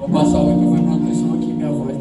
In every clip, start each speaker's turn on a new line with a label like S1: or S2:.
S1: Vou passar o microfone para uma pessoa aqui, minha voz.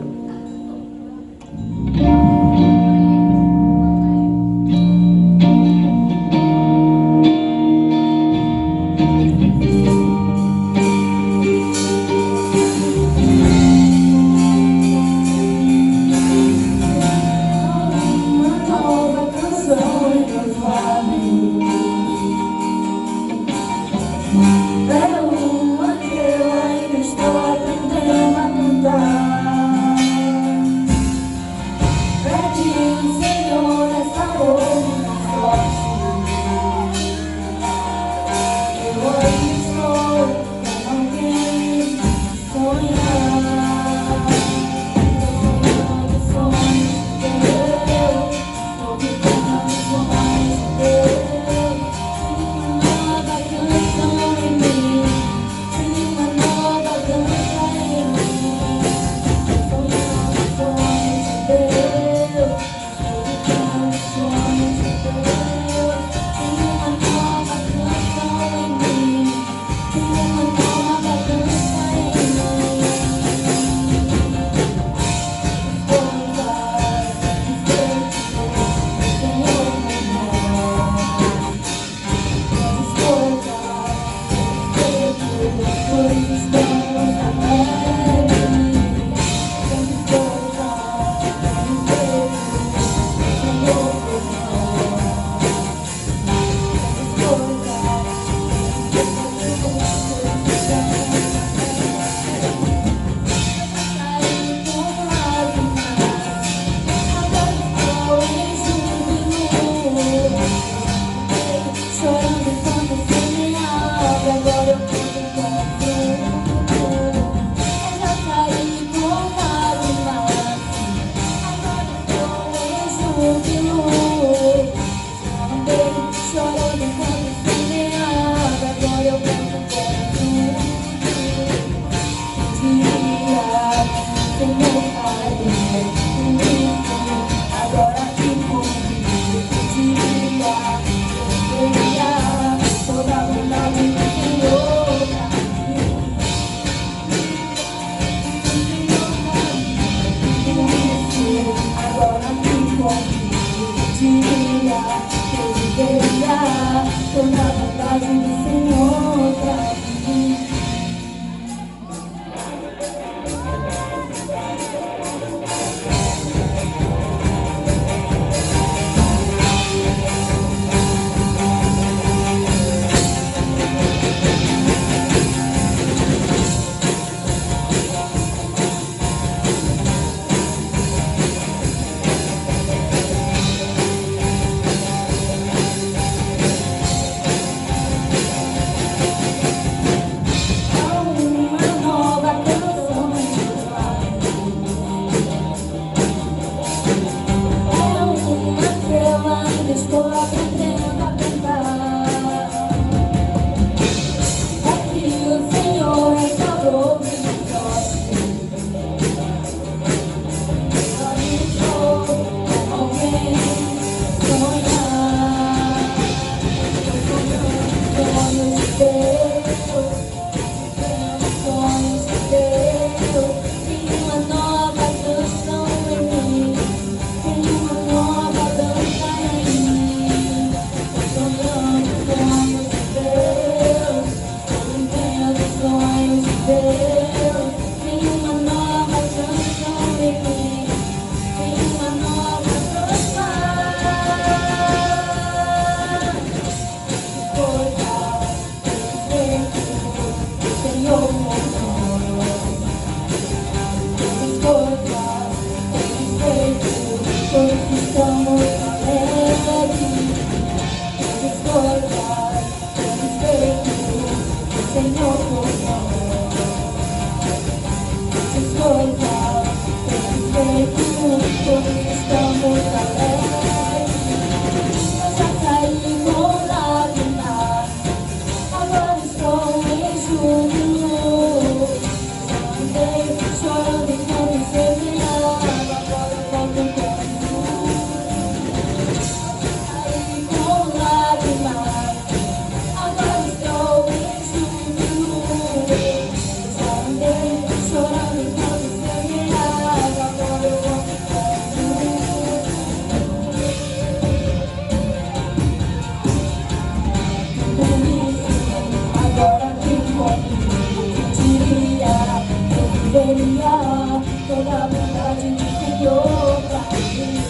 S2: queria toda a vontade de Senhor pra mim.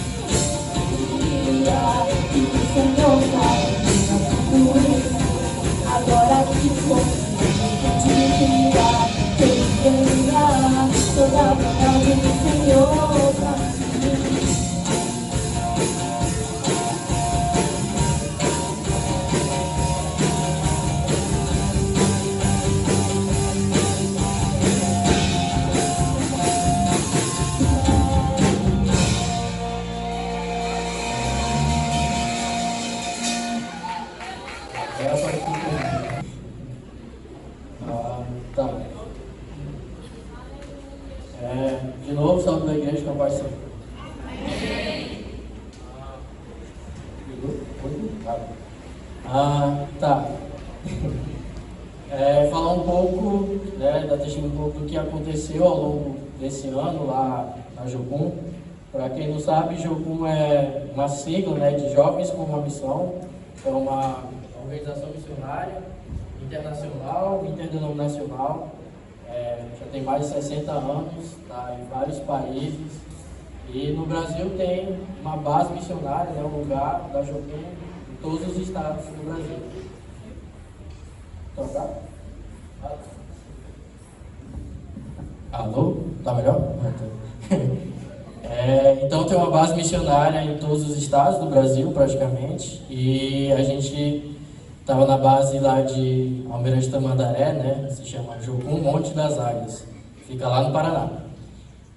S2: Queria que o Senhor saia tudo isso. Agora que posso te queria, queria toda a vontade de Senhor pra mim.
S1: Tá. De novo, salve da igreja, com a paz. Tá. Falar um pouco, né, dar testemunho um pouco do que aconteceu ao longo desse ano lá na Jocum. Para quem não sabe, Jocum é uma sigla, né, de Jovens com uma Missão. É uma organização missionária internacional, interdenominacional. Já tem mais de 60 anos, tá em vários países. E no Brasil tem uma base missionária, né, um lugar da Jocum em todos os estados do Brasil. Tocar? Alô? Tá melhor? Então tem uma base missionária em todos os estados do Brasil, praticamente. E a gente estava na base lá de Almirante Tamandaré, né? Se chama Jocum Monte das Águias. Fica lá no Paraná.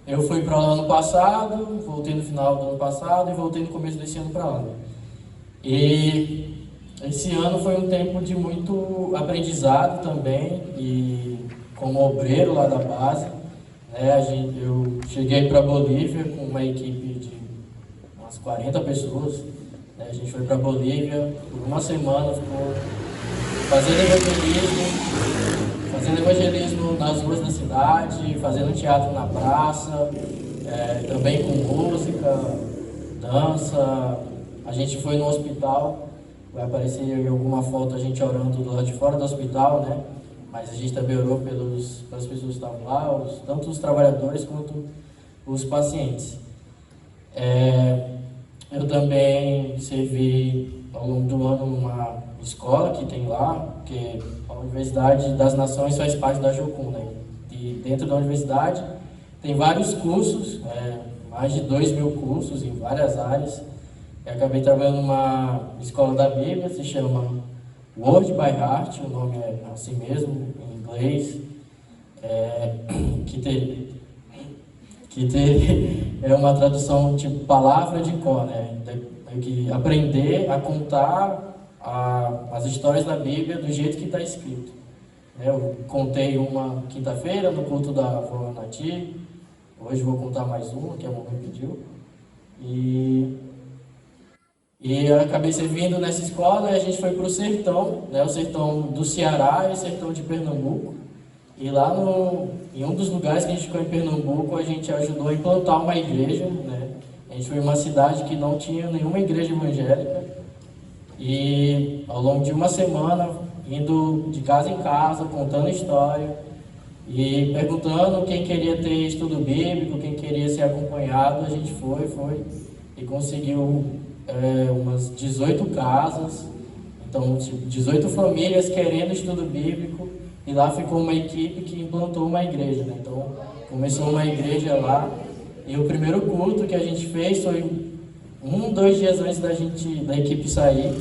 S1: Eu fui para lá ano passado, voltei no final do ano passado e voltei no começo desse ano para lá. E esse ano foi um tempo de muito aprendizado também, e como obreiro lá da base, né, eu cheguei para Bolívia com uma equipe de umas 40 pessoas, né, a gente foi para Bolívia por uma semana, ficou fazendo evangelismo nas ruas da cidade, fazendo teatro na praça, também com música, dança. A gente foi no hospital, vai aparecer em alguma foto a gente orando do lado de fora do hospital, né? Mas a gente também orou pelas pessoas que estavam lá, tanto os trabalhadores quanto os pacientes. Eu também servi ao longo do ano numa escola que tem lá, que a Universidade das Nações faz parte da Jocum, né? E dentro da universidade tem vários cursos, mais de 2.000 cursos em várias áreas. Eu acabei trabalhando numa escola da Bíblia, se chama Word by Heart, o nome é assim mesmo, em inglês, é uma tradução tipo palavra de cor, né? Que aprender a contar as histórias da Bíblia do jeito que está escrito. Eu contei uma quinta-feira no culto da avó Nati, hoje vou contar mais uma, que a mamãe pediu. E eu acabei servindo nessa escola e a gente foi para o sertão, né, o sertão do Ceará e o sertão de Pernambuco. E lá em um dos lugares que a gente ficou em Pernambuco, a gente ajudou a implantar uma igreja, né? A gente foi em uma cidade que não tinha nenhuma igreja evangélica. E ao longo de uma semana, indo de casa em casa, contando história e perguntando quem queria ter estudo bíblico, quem queria ser acompanhado, a gente foi e conseguiu umas 18 casas, então 18 famílias querendo estudo bíblico, e lá ficou uma equipe que implantou uma igreja, né? Então começou uma igreja lá, e o primeiro culto que a gente fez foi 2 dias antes da equipe sair,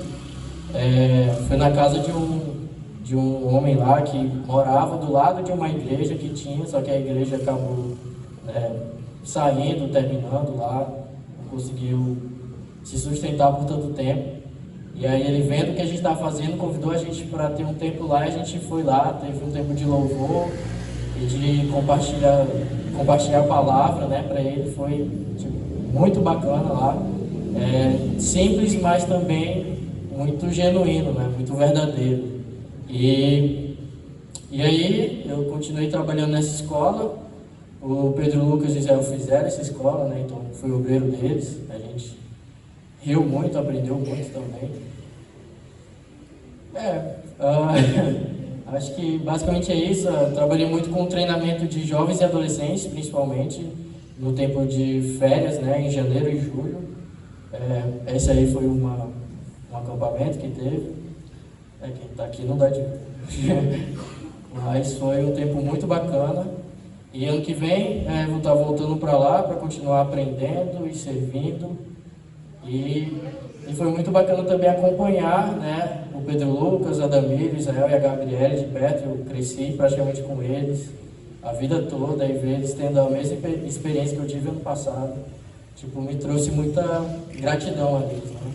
S1: foi na casa de um homem lá que morava do lado de uma igreja que tinha, só que a igreja acabou saindo, terminando lá, não conseguiu se sustentar por tanto tempo. E aí ele, vendo o que a gente estava fazendo, convidou a gente para ter um tempo lá, e a gente foi lá, teve um tempo de louvor e de compartilhar a palavra, né, para ele. Foi muito bacana lá, simples, mas também muito genuíno, né, muito verdadeiro. E aí eu continuei trabalhando nessa escola. O Pedro Lucas e Israel fizeram essa escola, né, então fui obreiro deles. A gente riu muito, aprendeu muito também. Acho que basicamente é isso. Eu trabalhei muito com treinamento de jovens e adolescentes, principalmente no tempo de férias, né, em janeiro e julho. Esse aí foi um acampamento que teve. Quem está aqui não dá de ver. Mas foi um tempo muito bacana. E ano que vem vou estar voltando para lá para continuar aprendendo e servindo. E foi muito bacana também acompanhar, né, o Pedro Lucas, a Damir, o Israel e a Gabriele de perto. Eu cresci praticamente com eles a vida toda e ver eles tendo a mesma experiência que eu tive ano passado. Tipo, me trouxe muita gratidão a eles, né?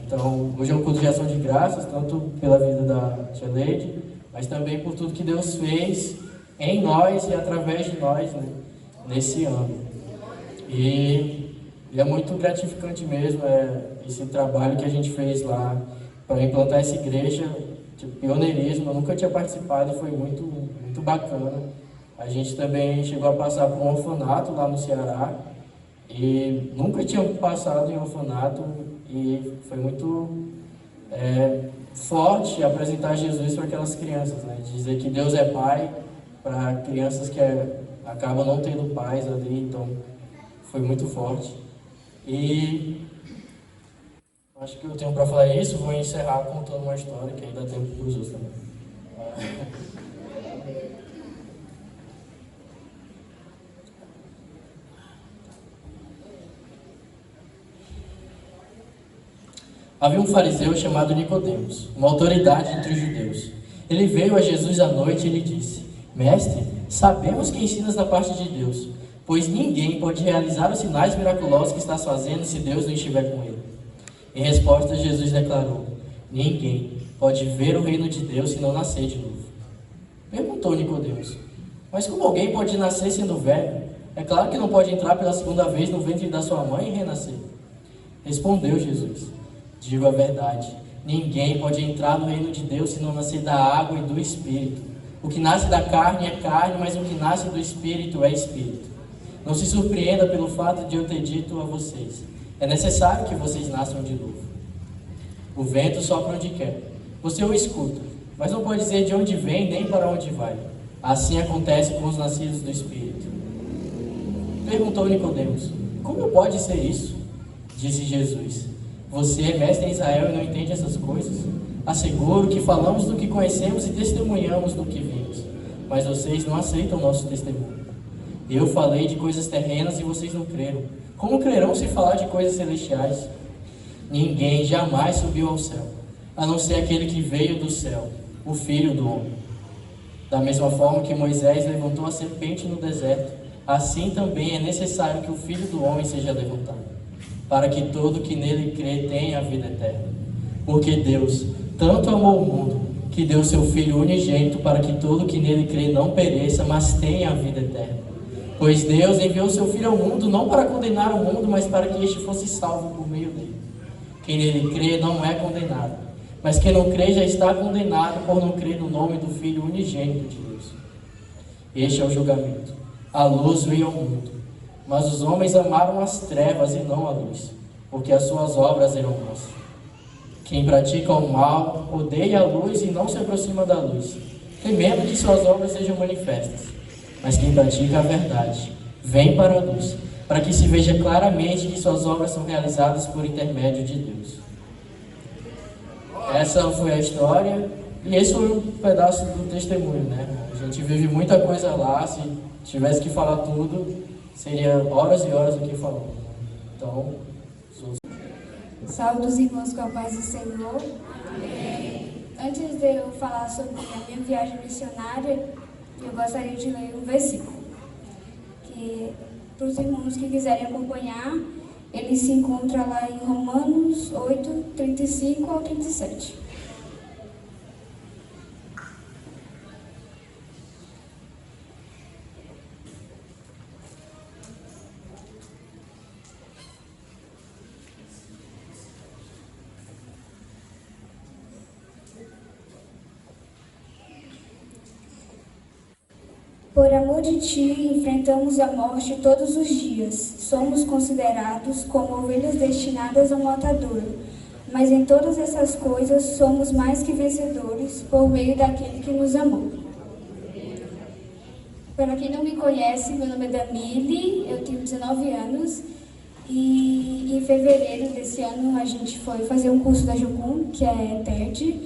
S1: Então, hoje é um culto de ação de graças, tanto pela vida da tia Leide, mas também por tudo que Deus fez em nós e através de nós, né, nesse ano. E é muito gratificante mesmo esse trabalho que a gente fez lá para implantar essa igreja, de pioneirismo. Eu nunca tinha participado e foi muito, muito bacana. A gente também chegou a passar por um orfanato lá no Ceará e nunca tinha passado em orfanato e foi muito forte apresentar Jesus para aquelas crianças, né? Dizer que Deus é pai para crianças que acabam não tendo pais ali, então foi muito forte. E acho que eu tenho para falar isso. Vou encerrar contando uma história que aí dá tempo para os outros também. Havia um fariseu chamado Nicodemos, uma autoridade entre os judeus. Ele veio a Jesus à noite e lhe disse: Mestre, sabemos que ensinas da parte de Deus, pois ninguém pode realizar os sinais miraculosos que estás fazendo se Deus não estiver com ele. Em resposta, Jesus declarou: Ninguém pode ver o reino de Deus se não nascer de novo. Perguntou Nicodemos: Mas como alguém pode nascer sendo velho? É claro que não pode entrar pela segunda vez no ventre da sua mãe e renascer. Respondeu Jesus: Digo a verdade, ninguém pode entrar no reino de Deus se não nascer da água e do Espírito. O que nasce da carne é carne, mas o que nasce do Espírito é Espírito. Não se surpreenda pelo fato de eu ter dito a vocês: é necessário que vocês nasçam de novo. O vento sopra onde quer. Você o escuta, mas não pode dizer de onde vem nem para onde vai. Assim acontece com os nascidos do Espírito. Perguntou Nicodemos: Como pode ser isso? Disse Jesus: Você é mestre em Israel e não entende essas coisas? Asseguro que falamos do que conhecemos e testemunhamos do que vimos, mas vocês não aceitam o nosso testemunho. Eu falei de coisas terrenas e vocês não creram. Como crerão se falar de coisas celestiais? Ninguém jamais subiu ao céu, a não ser aquele que veio do céu, o Filho do Homem. Da mesma forma que Moisés levantou a serpente no deserto, assim também é necessário que o Filho do Homem seja levantado, para que todo que nele crê tenha a vida eterna. Porque Deus tanto amou o mundo, que deu seu Filho unigênito, para que todo que nele crê não pereça, mas tenha a vida eterna. Pois Deus enviou seu Filho ao mundo, não para condenar o mundo, mas para que este fosse salvo por meio dele. Quem nele crê não é condenado, mas quem não crê já está condenado por não crer no nome do Filho unigênito de Deus. Este é o julgamento. A luz veio ao mundo, mas os homens amaram as trevas e não a luz, porque as suas obras eram más. Quem pratica o mal odeia a luz e não se aproxima da luz, temendo que suas obras sejam manifestas. Mas quem pratica a verdade vem para a luz, para que se veja claramente que suas obras são realizadas por intermédio de Deus. Essa foi a história e esse foi um pedaço do testemunho, né? A gente vive muita coisa lá. Se tivesse que falar tudo, seria horas e horas do que falar. Então,
S2: Salve os irmãos com a paz do Senhor. Amém. Antes de eu falar sobre a minha viagem missionária, eu gostaria de ler um versículo que, para os irmãos que quiserem acompanhar, ele se encontra lá em Romanos 8, 35 ao 37. Por amor de ti, enfrentamos a morte todos os dias. Somos considerados como ovelhas destinadas ao matadouro. Mas em todas essas coisas somos mais que vencedores por meio daquele que nos amou. Para quem não me conhece, meu nome é Damile, eu tenho 19 anos e em fevereiro desse ano a gente foi fazer um curso da Jocum, que é TED,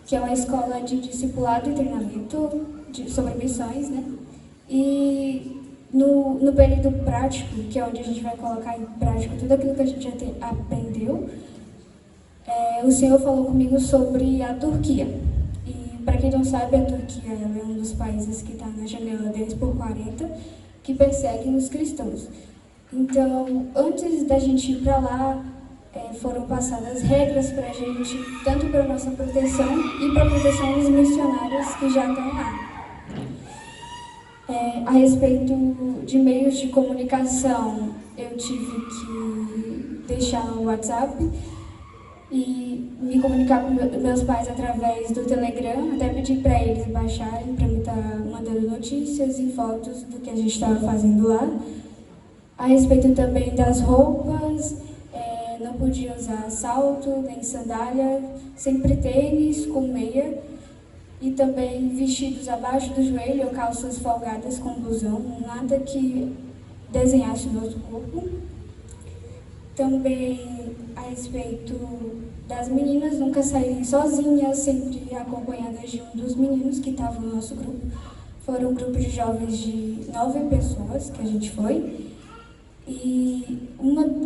S2: que é uma escola de discipulado e treinamento sobre missões, né? E no período prático, que é onde a gente vai colocar em prática tudo aquilo que a gente já aprendeu, o Senhor falou comigo sobre a Turquia. E para quem não sabe, a Turquia é um dos países que está na janela 10 por 40, que perseguem os cristãos. Então, antes da gente ir para lá, foram passadas regras para a gente, tanto para a nossa proteção e para a proteção dos missionários que já estão lá. A respeito de meios de comunicação, eu tive que deixar o WhatsApp e me comunicar com meus pais através do Telegram, até pedir para eles baixarem, para me estar mandando notícias e fotos do que a gente estava fazendo lá. A respeito também das roupas, não podia usar salto, nem sandália, sempre tênis com meia e também vestidos abaixo do joelho ou calças folgadas com blusão, nada que desenhasse o nosso corpo. Também a respeito das meninas nunca saírem sozinhas, sempre acompanhadas de um dos meninos que estavam no nosso grupo. Foram um grupo de jovens de 9 pessoas que a gente foi. E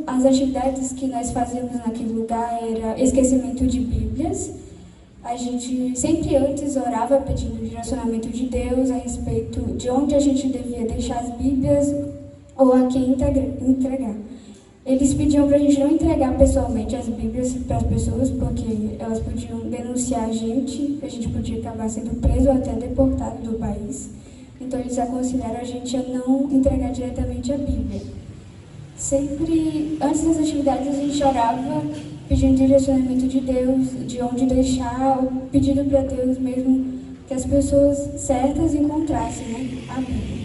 S2: as atividades que nós fazíamos naquele lugar era esquecimento de Bíblias. A gente sempre antes orava pedindo o direcionamento de Deus a respeito de onde a gente devia deixar as Bíblias ou a quem entregar. Eles pediam para a gente não entregar pessoalmente as Bíblias para as pessoas, porque elas podiam denunciar a gente podia acabar sendo preso ou até deportado do país. Então eles aconselharam a gente a não entregar diretamente a Bíblia. Sempre, antes das atividades, a gente orava pedindo direcionamento de Deus, de onde deixar, ou pedindo para Deus mesmo que as pessoas certas encontrassem, né, a Bíblia.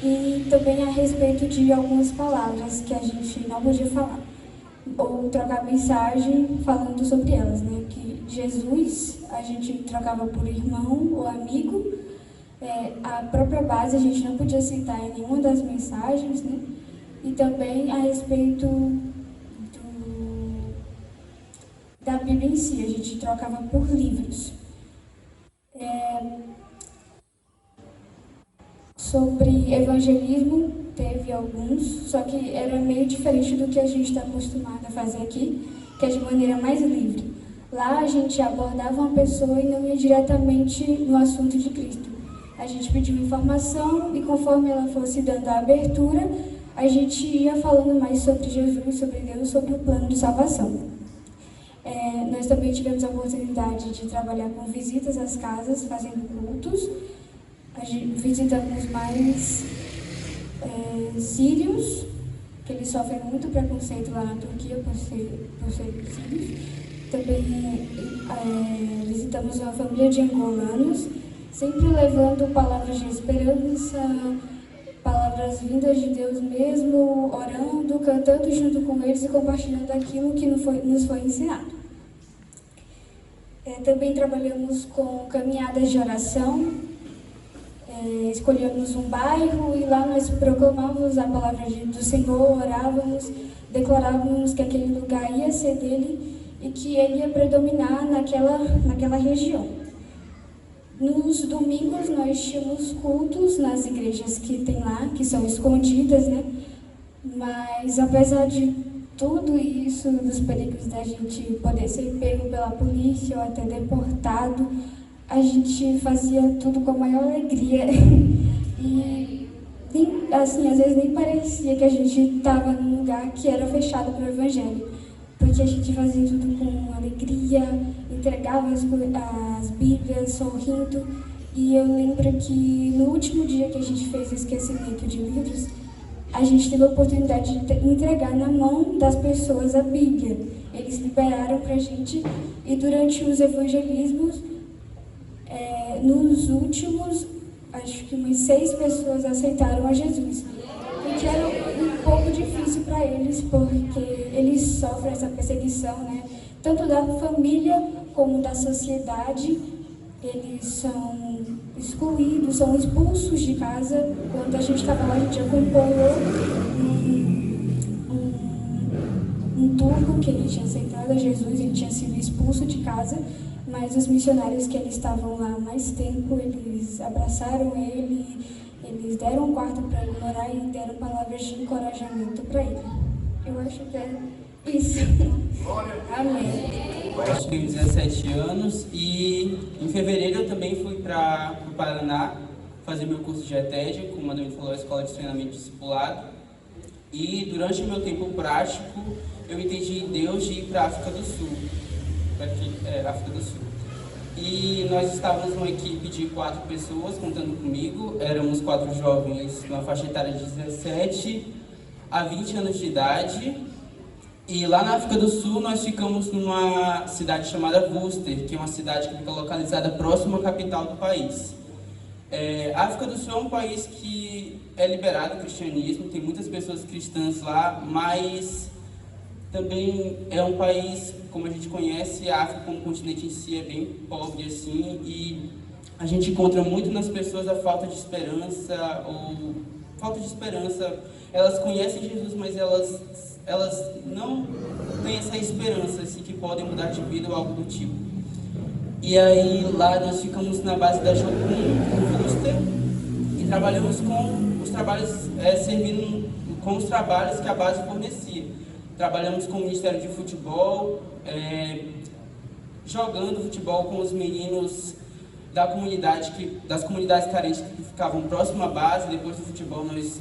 S2: E também a respeito de algumas palavras que a gente não podia falar, ou trocar mensagem falando sobre elas, né, que Jesus a gente trocava por irmão ou amigo, a própria base a gente não podia citar em nenhuma das mensagens, né, e também a respeito da Bíblia em si, a gente trocava por livros. Sobre evangelismo, teve alguns, só que era meio diferente do que a gente está acostumado a fazer aqui, que é de maneira mais livre. Lá a gente abordava uma pessoa e não ia diretamente no assunto de Cristo. A gente pediu informação e conforme ela fosse dando a abertura, a gente ia falando mais sobre Jesus, sobre Deus, sobre o plano de salvação. Nós também tivemos a oportunidade de trabalhar com visitas às casas, fazendo cultos. Visitamos mais sírios, que eles sofrem muito preconceito lá na Turquia por serem sírios. Também visitamos uma família de angolanos, sempre levando palavras de esperança, palavras vindas de Deus mesmo, orando, cantando junto com eles e compartilhando aquilo que nos foi ensinado. Também trabalhamos com caminhadas de oração, escolhemos um bairro e lá nós proclamávamos a palavra do Senhor, orávamos, declarávamos que aquele lugar ia ser dele e que ele ia predominar naquela região. Nos domingos nós tínhamos cultos nas igrejas que tem lá, que são escondidas, né? Mas apesar de tudo isso, dos perigos da gente poder ser pego pela polícia ou até deportado, a gente fazia tudo com a maior alegria. E, assim, às vezes nem parecia que a gente estava num lugar que era fechado para o Evangelho. Porque a gente fazia tudo com alegria, entregava as Bíblias sorrindo. E eu lembro que no último dia que a gente fez o esquecimento de livros, a gente teve a oportunidade de entregar na mão das pessoas a Bíblia. Eles liberaram para a gente e durante os evangelismos, nos últimos, acho que umas 6 pessoas aceitaram a Jesus. O que era um pouco difícil para eles, porque eles sofrem essa perseguição, né? Tanto da família como da sociedade. Eles são excluídos, são expulsos de casa. Quando a gente estava lá, a gente acompanhou um turco que ele tinha aceitado a Jesus, ele tinha sido expulso de casa, mas os missionários que eles estavam lá há mais tempo, eles abraçaram ele, eles deram um quarto para ele morar e deram palavras de encorajamento para ele. Eu acho que é isso. Amém.
S3: Eu tenho 17 anos e em fevereiro eu também fui para o Paraná fazer meu curso de ETED, como a Dani falou, a Escola de Treinamento Discipulado. E durante o meu tempo prático, eu entendi em Deus de ir para a África do Sul. África do Sul. E nós estávamos numa equipe de 4 pessoas, contando comigo. Éramos 4 jovens numa faixa etária de 17 a 20 anos de idade. E lá na África do Sul nós ficamos numa cidade chamada Worcester, que é uma cidade que fica localizada próximo à capital do país. A África do Sul é um país que é liberado ao cristianismo, tem muitas pessoas cristãs lá, mas também é um país, como a gente conhece, a África como continente em si é bem pobre assim, e a gente encontra muito nas pessoas a falta de esperança, elas conhecem Jesus, mas elas não têm essa esperança assim, que podem mudar de vida ou algo do tipo. E aí lá nós ficamos na base da Jocum, no Worcester, e trabalhamos com os trabalhos, servindo com os trabalhos que a base fornecia. Trabalhamos com o Ministério de Futebol, jogando futebol com os meninos da comunidade, das comunidades carentes que ficavam próximo à base. Depois do futebol nós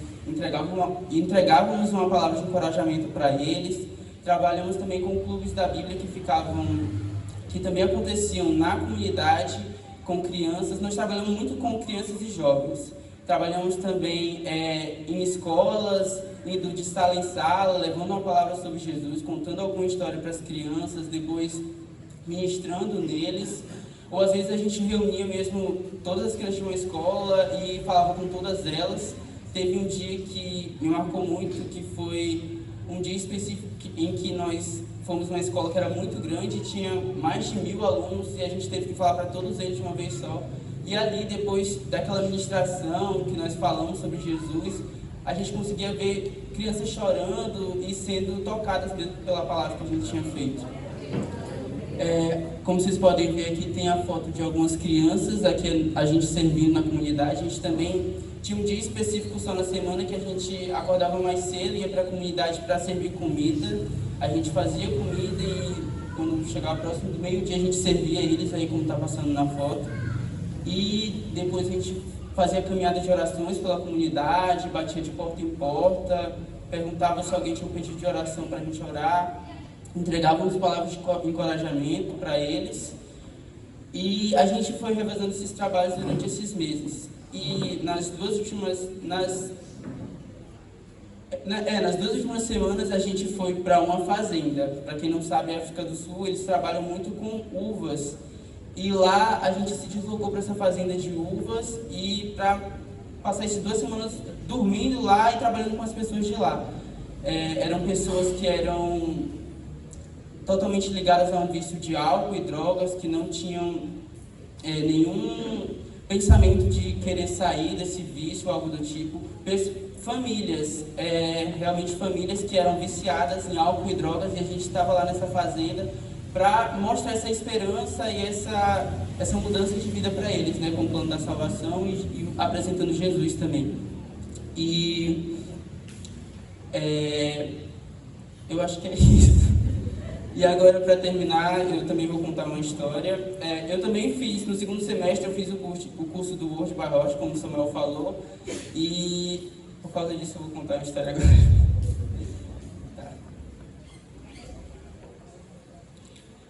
S3: entregávamos uma palavra de encorajamento para eles. Trabalhamos também com clubes da Bíblia que também aconteciam na comunidade, com crianças. Nós trabalhamos muito com crianças e jovens. Trabalhamos também em escolas, indo de sala em sala, levando uma palavra sobre Jesus, contando alguma história para as crianças, depois ministrando neles. Ou às vezes a gente reunia mesmo todas as crianças de uma escola e falava com todas elas. Teve um dia que me marcou muito, que foi um dia específico em que nós fomos numa escola que era muito grande, tinha mais de 1000 alunos e a gente teve que falar para todos eles de uma vez só. E ali, depois daquela ministração que nós falamos sobre Jesus, a gente conseguia ver crianças chorando e sendo tocadas pela palavra que a gente tinha feito. Como vocês podem ver aqui, tem a foto de algumas crianças, aqui a gente servindo na comunidade. A gente também tinha um dia específico só na semana que a gente acordava mais cedo, ia para a comunidade para servir comida. A gente fazia comida e quando chegava próximo do meio-dia a gente servia eles, aí como está passando na foto. E depois a gente fazia caminhada de orações pela comunidade, batia de porta em porta, perguntava se alguém tinha um pedido de oração para a gente orar, entregávamos palavras de encorajamento para eles. E a gente foi revezando esses trabalhos durante esses meses. E nas duas últimas semanas a gente foi para uma fazenda. Para quem não sabe, a África do Sul, eles trabalham muito com uvas. E lá a gente se deslocou para essa fazenda de uvas e para passar essas 2 semanas dormindo lá e trabalhando com as pessoas de lá. Eram pessoas que eram totalmente ligadas a um vício de álcool e drogas, que não tinham nenhum pensamento de querer sair desse vício ou algo do tipo. Famílias, realmente famílias que eram viciadas em álcool e drogas, e a gente estava lá nessa fazenda para mostrar essa esperança e essa mudança de vida para eles, né, com o plano da salvação e apresentando Jesus também. E eu acho que é isso. E agora, para terminar, eu também vou contar uma história. Eu também fiz, no segundo semestre, eu fiz o curso do Word by Roche, como o Samuel falou, e por causa disso eu vou contar uma história agora. Tá.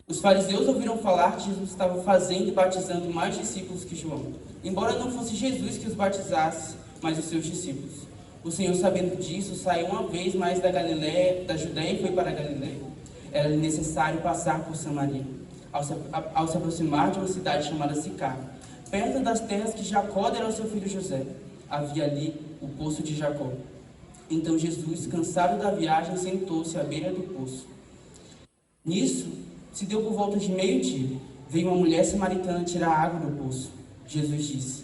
S3: Os fariseus ouviram falar que Jesus estava fazendo e batizando mais discípulos que João, embora não fosse Jesus que os batizasse, mas os seus discípulos. O Senhor, sabendo disso, saiu uma vez mais da Judéia e foi para a Galiléia. Era necessário passar por Samaria. Ao se aproximar de uma cidade chamada Sicar, perto das terras que Jacó dera ao seu filho José, havia ali o poço de Jacó. Então Jesus, cansado da viagem, sentou-se à beira do poço. Nisso, se deu por volta de meio-dia. Veio uma mulher samaritana tirar água do poço. Jesus disse: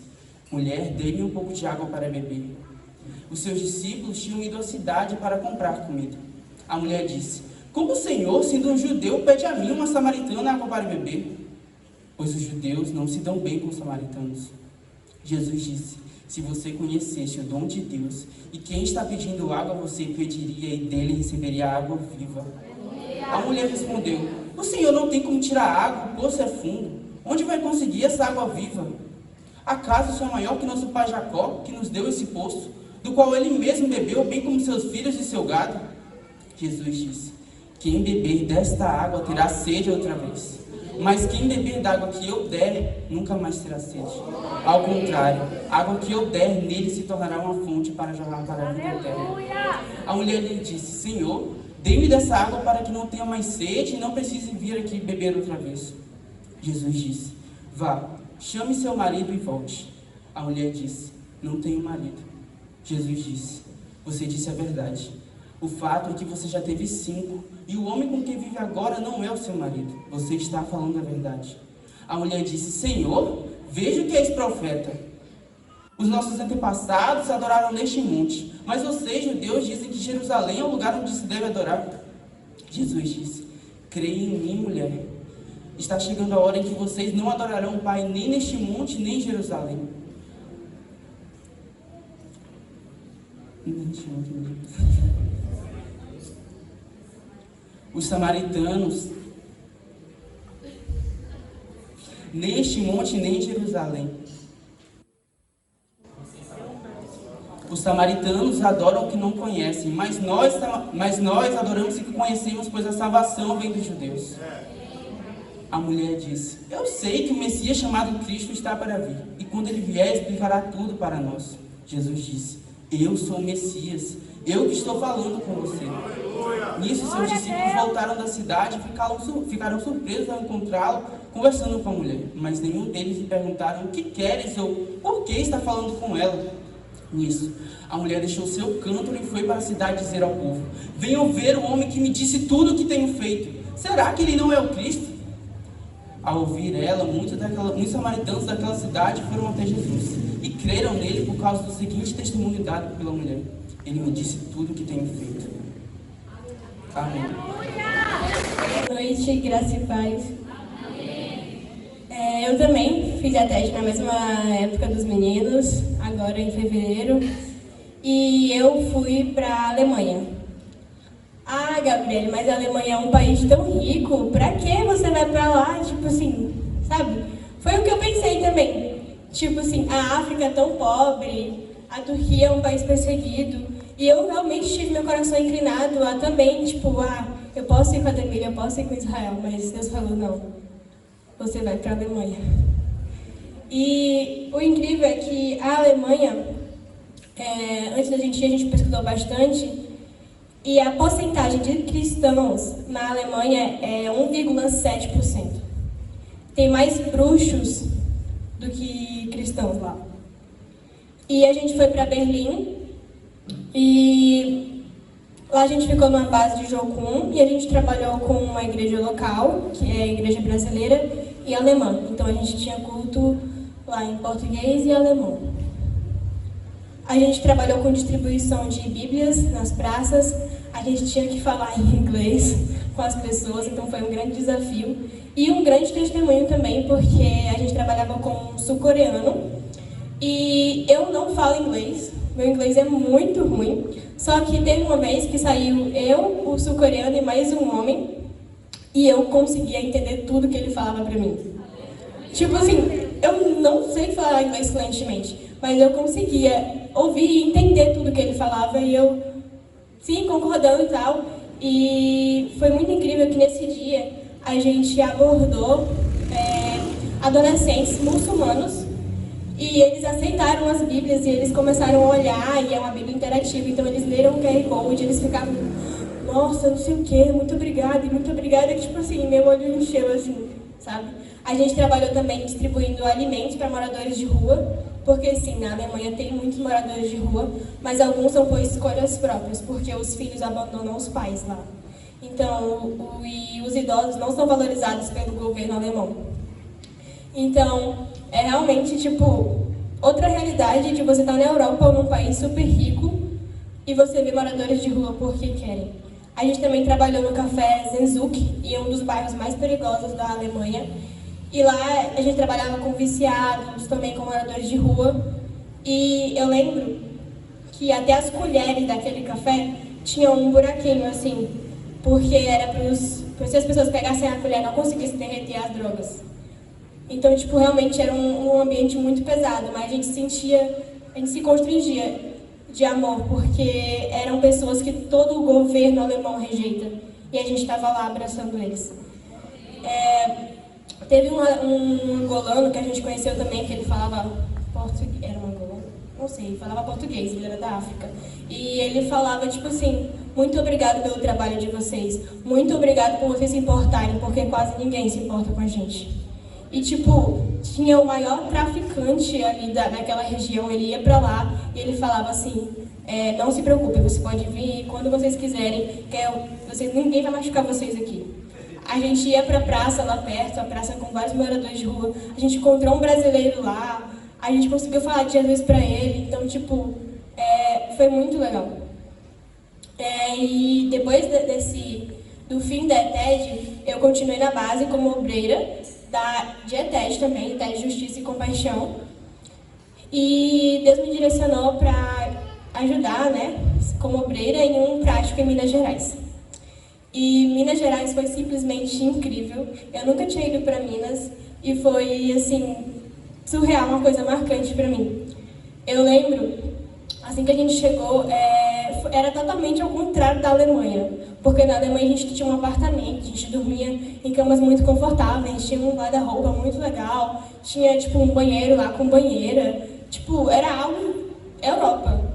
S3: mulher, dê-me um pouco de água para beber. Os seus discípulos tinham ido à cidade para comprar comida. A mulher disse: como o Senhor, sendo um judeu, pede a mim, uma samaritana, água para beber? Pois os judeus não se dão bem com os samaritanos. Jesus disse: se você conhecesse o dom de Deus, e quem está pedindo água, você pediria e dele receberia água viva. A mulher respondeu: o Senhor não tem como tirar água, o poço é fundo. Onde vai conseguir essa água viva? Acaso o Senhor é maior que nosso pai Jacó, que nos deu esse poço, do qual ele mesmo bebeu, bem como seus filhos e seu gado? Jesus disse: quem beber desta água terá sede outra vez. Mas quem beber da água que eu der, nunca mais terá sede. Ao contrário, a água que eu der nele se tornará uma fonte para jorrar para a vida eterna. A mulher lhe disse: Senhor, dê-me dessa água para que não tenha mais sede e não precise vir aqui beber outra vez. Jesus disse: vá, chame seu marido e volte. A mulher disse: não tenho marido. Jesus disse: você disse a verdade. O fato é que você já teve 5, e o homem com quem vive agora não é o seu marido. Você está falando a verdade. A mulher disse: Senhor, vejo que és profeta. Os nossos antepassados adoraram neste monte, mas vocês, judeus, dizem que Jerusalém é o lugar onde se deve adorar. Jesus disse: creia em mim, mulher. Está chegando a hora em que vocês não adorarão o Pai nem neste monte, nem em Jerusalém. Os samaritanos, neste monte nem em Jerusalém. Os samaritanos adoram o que não conhecem, mas nós adoramos o que conhecemos, pois a salvação vem dos judeus. A mulher disse: eu sei que o Messias chamado Cristo está para vir, e quando ele vier explicará tudo para nós. Jesus disse: eu sou o Messias, eu que estou falando com você. Nisso, seus discípulos voltaram da cidade e ficaram surpresos ao encontrá-lo conversando com a mulher. Mas nenhum deles lhe perguntaram: o que queres ou por que está falando com ela? Nisso, a mulher deixou seu cântaro e foi para a cidade dizer ao povo: venham ver o homem que me disse tudo o que tenho feito. Será que ele não é o Cristo? Ao ouvir ela, muitos samaritanos daquela cidade foram até Jesus e creram nele por causa do seguinte testemunho dado pela mulher: ele me disse tudo o que tenho feito. Amém.
S2: Boa noite, graça e paz. Eu também fiz a teste na mesma época dos meninos, agora em fevereiro, e eu fui para a Alemanha. Ah, Gabriele, mas a Alemanha é um país tão rico, pra que você vai pra lá? Tipo assim, sabe? Foi o que eu pensei também. Tipo assim, a África é tão pobre, a Turquia é um país perseguido, e eu realmente tive meu coração inclinado a também, tipo, eu posso ir com a Demília, eu posso ir com Israel, mas Deus falou: não, você vai pra Alemanha. E o incrível é que a Alemanha, antes da gente ir, a gente pesquisou bastante, e a porcentagem de cristãos na Alemanha é 1,7%. Tem mais bruxos do que cristãos lá. E a gente foi para Berlim, e lá a gente ficou numa base de Jocum, e a gente trabalhou com uma igreja local, que é a igreja brasileira, e alemã. Então a gente tinha culto lá em português e alemão. A gente trabalhou com distribuição de bíblias nas praças. A gente tinha que falar em inglês com as pessoas, então foi um grande desafio. E um grande testemunho também, porque a gente trabalhava com um sul-coreano. E eu não falo inglês, meu inglês é muito ruim. Só que teve uma vez que saiu eu, o sul-coreano e mais um homem, e eu conseguia entender tudo que ele falava pra mim. Tipo assim, eu não sei falar inglês fluentemente, mas eu conseguia ouvir e entender tudo que ele falava, e eu, sim, concordando e tal. E foi muito incrível que nesse dia a gente abordou adolescentes muçulmanos, e eles aceitaram as Bíblias e eles começaram a olhar, e é uma Bíblia interativa, então eles leram o QR Code, eles ficavam: nossa, não sei o que, muito obrigada, e muito obrigada, que tipo assim, meu olho encheu assim, sabe? A gente trabalhou também distribuindo alimentos para moradores de rua, porque sim, na Alemanha tem muitos moradores de rua, mas alguns são por escolhas próprias, porque os filhos abandonam os pais lá. Então, os idosos não são valorizados pelo governo alemão. Então, é realmente, tipo, outra realidade de você estar na Europa ou num país super rico e você vê moradores de rua porque querem. A gente também trabalhou no café Zenzuk, em um dos bairros mais perigosos da Alemanha. E lá a gente trabalhava com viciados, também com moradores de rua. E eu lembro que até as colheres daquele café tinham um buraquinho, assim, porque era para se as pessoas pegassem a colher não conseguissem derreter as drogas. Então, tipo, realmente era um ambiente muito pesado, mas a gente se constrangia de amor, porque eram pessoas que todo o governo alemão rejeita, e a gente estava lá abraçando eles. Teve um angolano que a gente conheceu também, que ele falava português, era um angolano? Não sei, falava português, ele era da África. E ele falava, tipo assim, muito obrigado pelo trabalho de vocês, muito obrigado por vocês se importarem, porque quase ninguém se importa com a gente. E, tipo, tinha o maior traficante ali naquela região, ele ia pra lá e ele falava assim, não se preocupem, você pode vir quando vocês quiserem, ninguém vai machucar vocês aqui. A gente ia pra praça lá perto, a praça com vários moradores de rua, a gente encontrou um brasileiro lá, a gente conseguiu falar de Jesus pra ele, então, tipo, foi muito legal. E depois do fim da ETED, eu continuei na base como obreira, de ETED também, ETED Justiça e Compaixão. E Deus me direcionou para ajudar, né, como obreira em um prático em Minas Gerais. E Minas Gerais foi simplesmente incrível. Eu nunca tinha ido para Minas e foi, assim, surreal, uma coisa marcante para mim. Eu lembro, assim que a gente chegou, era totalmente ao contrário da Alemanha. Porque na Alemanha a gente tinha um apartamento, a gente dormia em camas muito confortáveis, tinha um guarda-roupa muito legal, tinha, tipo, um banheiro lá com banheira. Tipo, era algo Europa.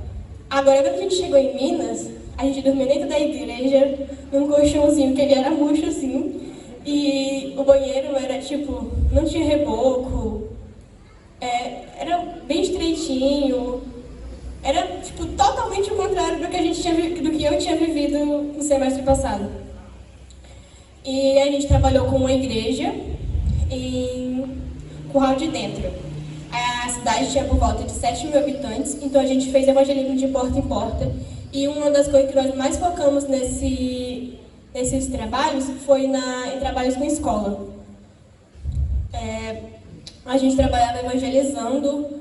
S2: Agora, quando a gente chegou em Minas, a gente dormia dentro da igreja, num colchãozinho, que ele era murcho, assim, e o banheiro era, tipo, não tinha reboco, era bem estreitinho. Era, tipo, totalmente o contrário do que eu tinha vivido no semestre passado. E a gente trabalhou com uma igreja em Curral de Dentro. A cidade tinha por volta de 7.000 habitantes, então a gente fez evangelismo de porta em porta. E uma das coisas que nós mais focamos nesses trabalhos foi em trabalhos com escola. A gente trabalhava evangelizando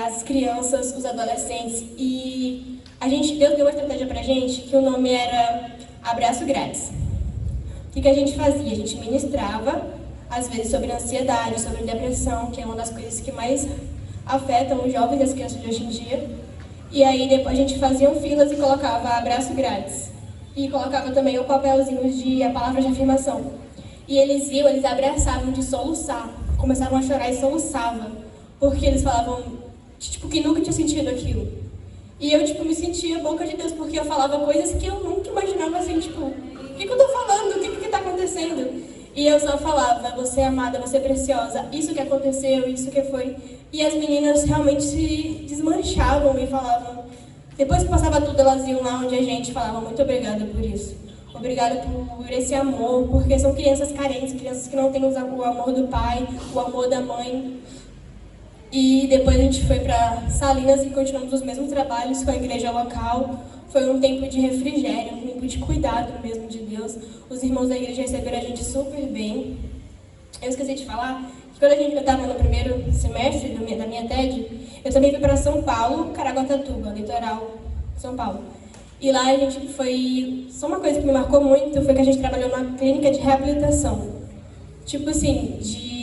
S2: as crianças, os adolescentes, e Deus deu uma estratégia pra gente que o nome era Abraço Grátis. O que a gente fazia? A gente ministrava, às vezes, sobre ansiedade, sobre depressão, que é uma das coisas que mais afetam os jovens e as crianças de hoje em dia. E aí depois a gente fazia filas e colocava Abraço Grátis. E colocava também o papelzinho a palavra de afirmação. E eles abraçavam de soluçar, começavam a chorar e soluçavam. Porque eles falavam, tipo, que nunca tinha sentido aquilo. E eu, tipo, me sentia boca de Deus, porque eu falava coisas que eu nunca imaginava, assim, tipo, o que eu tô falando? O que tá acontecendo? E eu só falava, você é amada, você é preciosa, isso que aconteceu, isso que foi. E as meninas realmente se desmanchavam e falavam. Depois que passava tudo, elas iam lá onde a gente falava, muito obrigada por isso. Obrigada por esse amor, porque são crianças carentes, crianças que não têm o amor do pai, o amor da mãe. E depois a gente foi para Salinas e continuamos os mesmos trabalhos com a igreja local. Foi um tempo de refrigério, um tempo de cuidado mesmo de Deus. Os irmãos da igreja receberam a gente super bem. Eu esqueci de falar que quando eu estava no primeiro semestre da minha TED, eu também fui para São Paulo, Caraguatatuba, litoral São Paulo. E lá a gente foi... Só uma coisa que me marcou muito foi que a gente trabalhou numa clínica de reabilitação. Tipo assim, de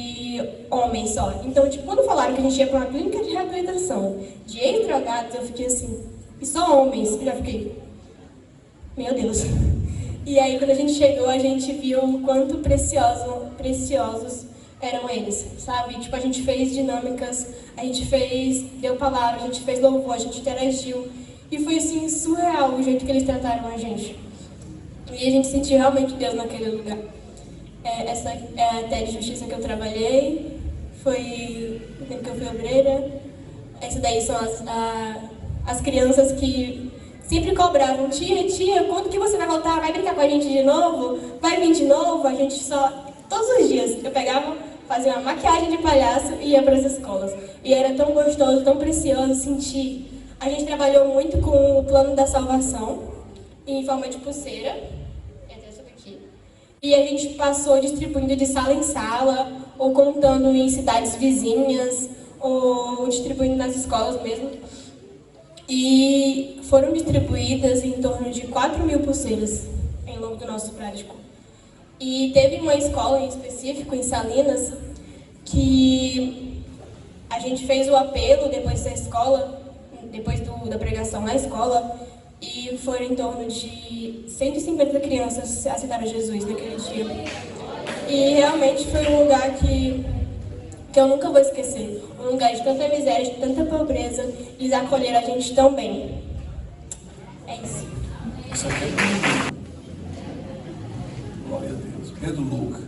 S2: homens só. Então, tipo, quando falaram que a gente ia para uma clínica de reabilitação de ex-drogados, eu fiquei assim, e só homens? Eu já fiquei, meu Deus. E aí, quando a gente chegou, a gente viu o quanto preciosos eram eles, sabe? Tipo, a gente fez dinâmicas, deu palavra, a gente fez louvor, a gente interagiu. E foi, assim, surreal o jeito que eles trataram a gente. E a gente sentiu realmente Deus naquele lugar. Essa é até de justiça que eu trabalhei, foi o tempo que eu fui obreira. Essa daí são as crianças que sempre cobravam: tia, quando que você vai voltar? Vai brincar com a gente de novo? Vai vir de novo? A gente só... Todos os dias eu pegava, fazia uma maquiagem de palhaço e ia para as escolas. E era tão gostoso, tão precioso sentir. A gente trabalhou muito com o plano da salvação, em forma de pulseira. Essa daqui. E a gente passou distribuindo de sala em sala, ou contando em cidades vizinhas, ou distribuindo nas escolas mesmo. E foram distribuídas em torno de 4.000 pulseiras em longo do nosso prático. E teve uma escola em específico, em Salinas, que a gente fez o apelo depois da escola, depois da pregação na escola, e foram em torno de 150 crianças aceitaram Jesus naquele dia. E realmente foi um lugar que eu nunca vou esquecer. Um lugar de tanta miséria, de tanta pobreza, eles acolheram a gente tão bem. É isso.
S4: Glória a Deus. Pedro Luca.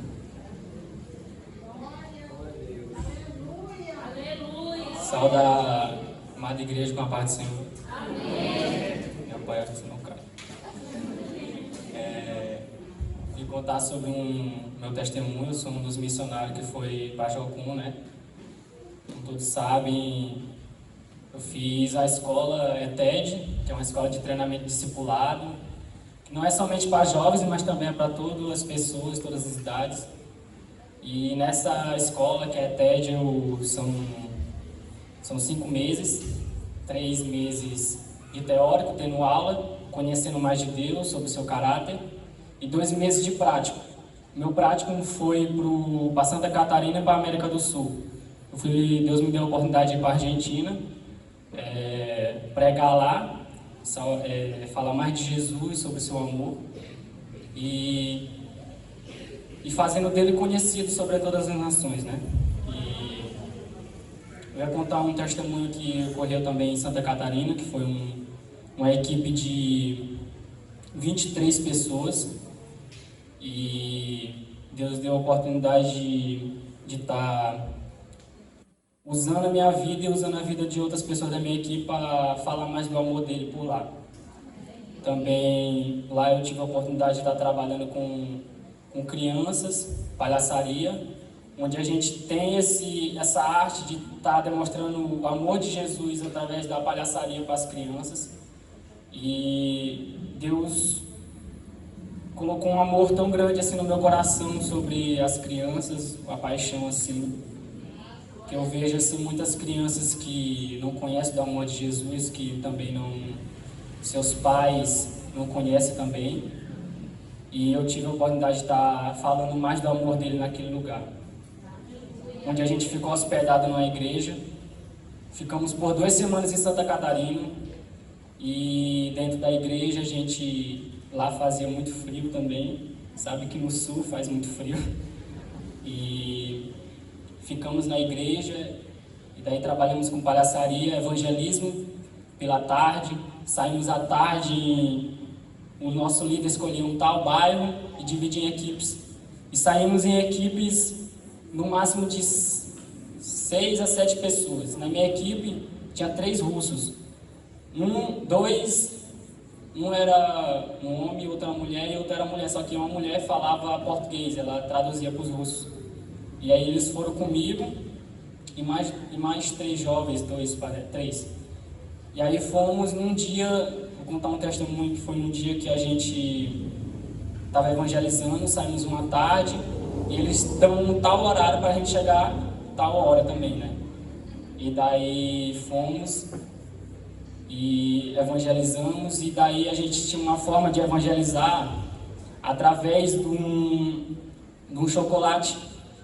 S5: Saúde a amada igreja com a paz do Senhor. Amém. Meu pai, acho que você não cai. Vim contar sobre meu testemunho. Eu sou um dos missionários que foi para Jocum, né? Como todos sabem, eu fiz a escola ETED, que é uma escola de treinamento discipulado, que não é somente para jovens, mas também é para todas as pessoas, todas as idades. E nessa escola, que é ETED, são 5 meses, 3 meses de teórico, tendo aula, conhecendo mais de Deus, sobre o seu caráter, e 2 meses de prático. Meu prático foi para Santa Catarina e para a América do Sul. Deus me deu a oportunidade de ir para a Argentina, pregar lá, falar mais de Jesus, sobre o seu amor, e fazendo dele conhecido sobre todas as nações, né? Eu ia contar um testemunho que ocorreu também em Santa Catarina, que foi uma equipe de 23 pessoas, e Deus deu a oportunidade de estar usando a minha vida e usando a vida de outras pessoas da minha equipe para falar mais do amor dele por lá. Também lá eu tive a oportunidade de estar trabalhando com crianças, palhaçaria, onde a gente tem essa arte de estar demonstrando o amor de Jesus através da palhaçaria para as crianças. E Deus colocou um amor tão grande assim no meu coração sobre as crianças, a paixão assim, que eu vejo assim muitas crianças que não conhecem do amor de Jesus, que também seus pais não conhecem também. E eu tive a oportunidade de estar falando mais do amor dele naquele lugar, onde a gente ficou hospedado numa igreja. Ficamos por 2 semanas em Santa Catarina, e dentro da igreja a gente lá fazia muito frio também, sabe que no sul faz muito frio, e ficamos na igreja, e daí trabalhamos com palhaçaria, evangelismo pela tarde, saímos à tarde, o nosso líder escolhia um tal bairro e dividia em equipes, e saímos em equipes no máximo de 6 a 7 pessoas. Na minha equipe tinha 3 russos, um era um homem, outro era mulher e outro era mulher, só que uma mulher falava português, ela traduzia para os russos. E aí eles foram comigo e mais 3 jovens, 3. E aí fomos num dia, vou contar um testemunho, que foi num dia que a gente estava evangelizando, saímos uma tarde, e eles dão tal horário para a gente chegar tal hora também, né? E daí fomos e evangelizamos, e daí a gente tinha uma forma de evangelizar através de um chocolate,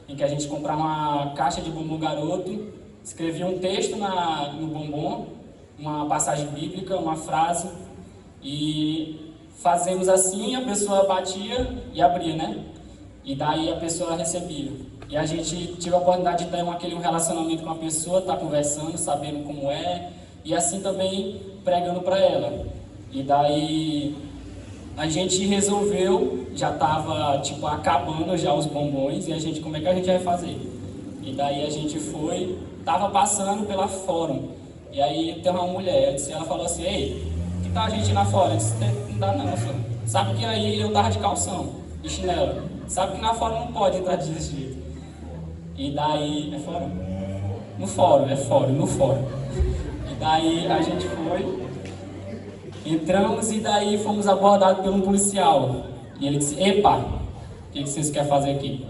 S5: em que a gente comprava uma caixa de bombom garoto, escrevia um texto no bombom, uma passagem bíblica, uma frase, e fazemos assim, a pessoa batia e abria, né? E daí a pessoa recebia. E a gente tive a oportunidade de ter um relacionamento com a pessoa, estar conversando, sabendo como é, e assim também pregando para ela. E daí a gente resolveu já estava tipo acabando já os bombons e a gente, como é que a gente vai fazer? E daí a gente foi, tava passando pela fórum e aí tem uma mulher, ela falou assim, ei, que tal a gente ir lá fora? Eu disse, não dá não, senhor. Sabe que aí eu tava de calção e chinelo, sabe que na fórum não pode entrar desse jeito. E daí, é fórum? No fórum, no fórum. E daí a gente foi, entramos e daí fomos abordados por um policial. E ele disse, epa, o que vocês querem fazer aqui?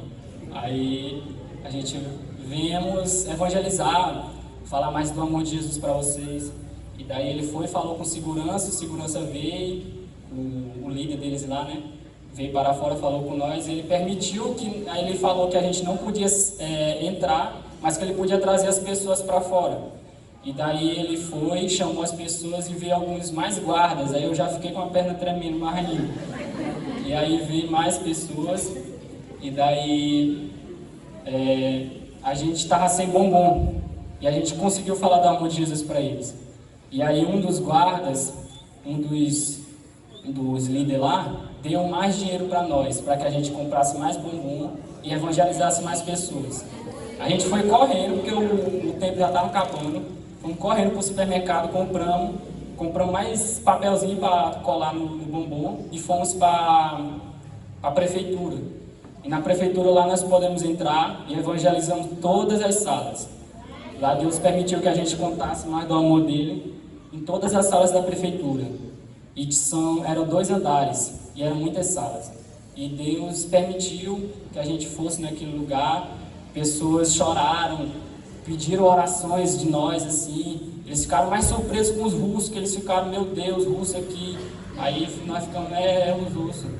S5: Aí a gente viemos evangelizar, falar mais do amor de Jesus para vocês. E daí ele foi, falou com segurança, o segurança veio, o líder deles lá, né? Veio para fora, falou com nós, ele permitiu que, aí ele falou que a gente não podia entrar, mas que ele podia trazer as pessoas para fora. E daí ele foi, chamou as pessoas e veio alguns mais guardas, aí eu já fiquei com a perna tremendo, mais rindo. E aí veio mais pessoas, e daí a gente estava sem bombom, e a gente conseguiu falar do amor de Jesus para eles. E aí um dos guardas, um dos líderes lá, deu mais dinheiro para nós, para que a gente comprasse mais bombom e evangelizasse mais pessoas. A gente foi correndo, porque o tempo já estava acabando, fomos correndo para o supermercado, compramos mais papelzinho para colar no bombom e fomos para a prefeitura. E na prefeitura lá nós podemos entrar e evangelizamos todas as salas. Lá Deus permitiu que a gente contasse mais do amor dele em todas as salas da prefeitura. E eram 2 andares e eram muitas salas. E Deus permitiu que a gente fosse naquele lugar. Pessoas choraram, pediram orações de nós, assim. Eles ficaram mais surpresos com os russos, que eles ficaram, meu Deus, russo aqui. Aí nós ficamos, os russos.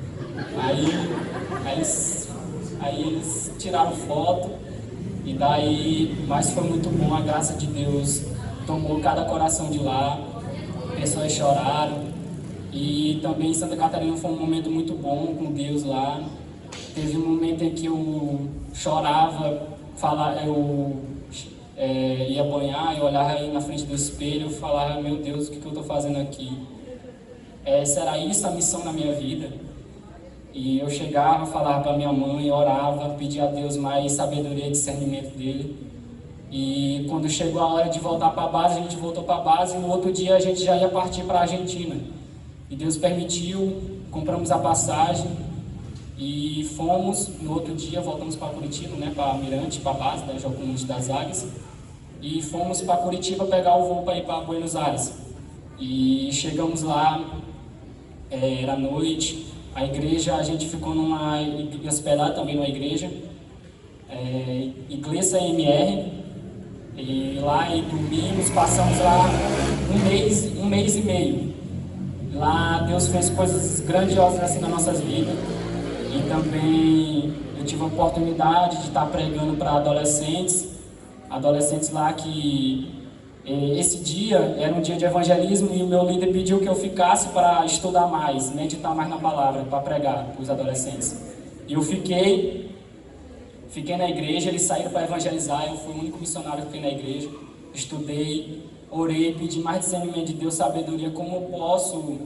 S5: Aí eles tiraram foto. E daí, mas foi muito bom, a graça de Deus tomou cada coração de lá. Pessoas choraram. E também em Santa Catarina foi um momento muito bom com Deus lá. Teve um momento em que eu chorava, eu ia banhar, eu olhava aí na frente do espelho e falava, meu Deus, o que eu estou fazendo aqui? Será isso a missão na minha vida? E eu chegava, falava para minha mãe, orava, pedia a Deus mais sabedoria e discernimento dele. E quando chegou a hora de voltar para a base, a gente voltou para a base e no outro dia a gente já ia partir para a Argentina. E Deus permitiu, compramos a passagem e fomos, no outro dia voltamos para Curitiba, né, para Mirante, para a base da Geocomute das Águias. E fomos para Curitiba pegar o voo para ir para Buenos Aires. E chegamos lá, era noite, a igreja, a gente ficou hospedado também numa igreja, Igreja MR, e lá e dormimos, passamos lá um mês e meio. Lá Deus fez coisas grandiosas assim nas nossas vidas. E também eu tive a oportunidade de estar pregando para adolescentes lá que esse dia era um dia de evangelismo e o meu líder pediu que eu ficasse para estudar mais, meditar mais na palavra, para pregar para os adolescentes. E eu fiquei na igreja, eles saíram para evangelizar, eu fui o único missionário que fiquei na igreja, estudei, orei, pedi mais discernimento de Deus, sabedoria, como eu posso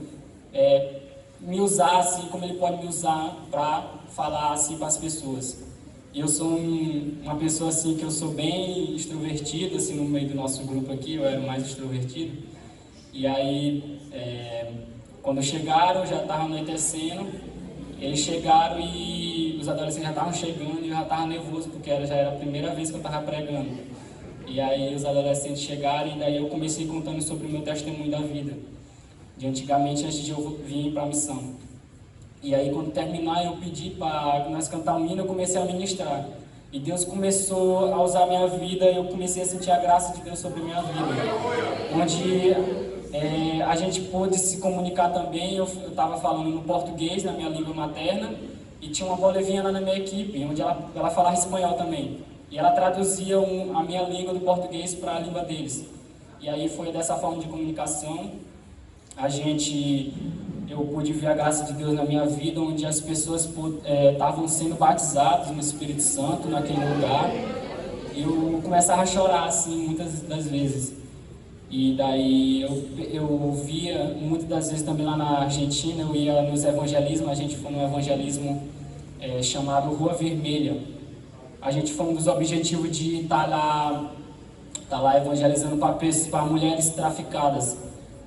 S5: me usar assim, como Ele pode me usar para falar assim para as pessoas. E eu sou uma pessoa assim, que eu sou bem extrovertido, assim, no meio do nosso grupo aqui, eu era o mais extrovertido. E aí, quando chegaram, já estava anoitecendo, eles chegaram e os adolescentes já estavam chegando e eu já estava nervoso, porque já era a primeira vez que eu estava pregando. E aí os adolescentes chegaram e daí eu comecei contando sobre o meu testemunho da vida, de antigamente, antes de eu vir para a missão. E aí quando terminar eu pedi para nós cantar um hino, eu comecei a ministrar. E Deus começou a usar a minha vida, eu comecei a sentir a graça de Deus sobre a minha vida. Onde a gente pôde se comunicar também, eu estava falando no português, na minha língua materna, e tinha uma boliviana na minha equipe, onde ela falava espanhol também. E ela traduzia a minha língua do português para a língua deles. E aí foi dessa forma de comunicação. Eu pude ver a graça de Deus na minha vida, onde as pessoas estavam sendo batizadas no Espírito Santo naquele lugar. Eu começava a chorar, assim, muitas das vezes. E daí eu via, muitas das vezes também lá na Argentina, eu ia nos evangelismos, a gente foi num evangelismo chamado Rua Vermelha. A gente foi um dos objetivos de estar lá evangelizando para mulheres traficadas,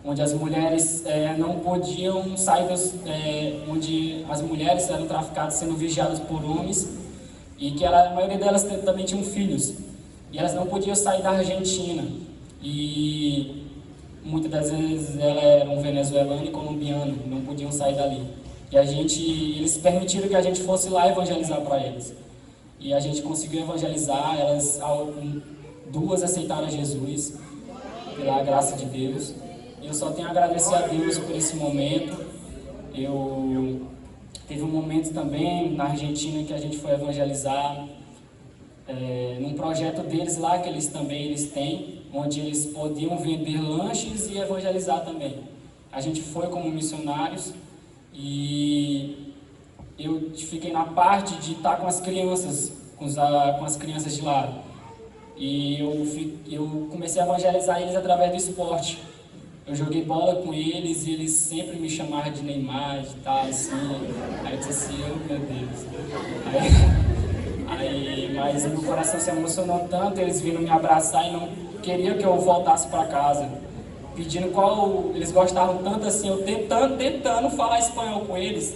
S5: onde as mulheres não podiam sair onde as mulheres eram traficadas sendo vigiadas por homens e que a maioria delas também tinham filhos e elas não podiam sair da Argentina e muitas das vezes elas eram venezuelano e colombiano, não podiam sair dali e eles permitiram que a gente fosse lá evangelizar para eles e a gente conseguiu evangelizar, duas aceitaram Jesus pela graça de Deus. Eu só tenho a agradecer a Deus por esse momento. Teve um momento também na Argentina que a gente foi evangelizar num projeto deles lá, que eles têm, onde eles podiam vender lanches e evangelizar também. A gente foi como missionários e eu fiquei na parte de estar com as crianças, com as crianças de lá. E eu comecei a evangelizar eles através do esporte. Eu joguei bola com eles e eles sempre me chamavam de Neymar e tal, assim. Aí eu disse assim, oh meu Deus. Mas meu coração se emocionou tanto, eles viram me abraçar e não queriam que eu voltasse para casa. Pedindo eles gostavam tanto assim, eu tentando falar espanhol com eles.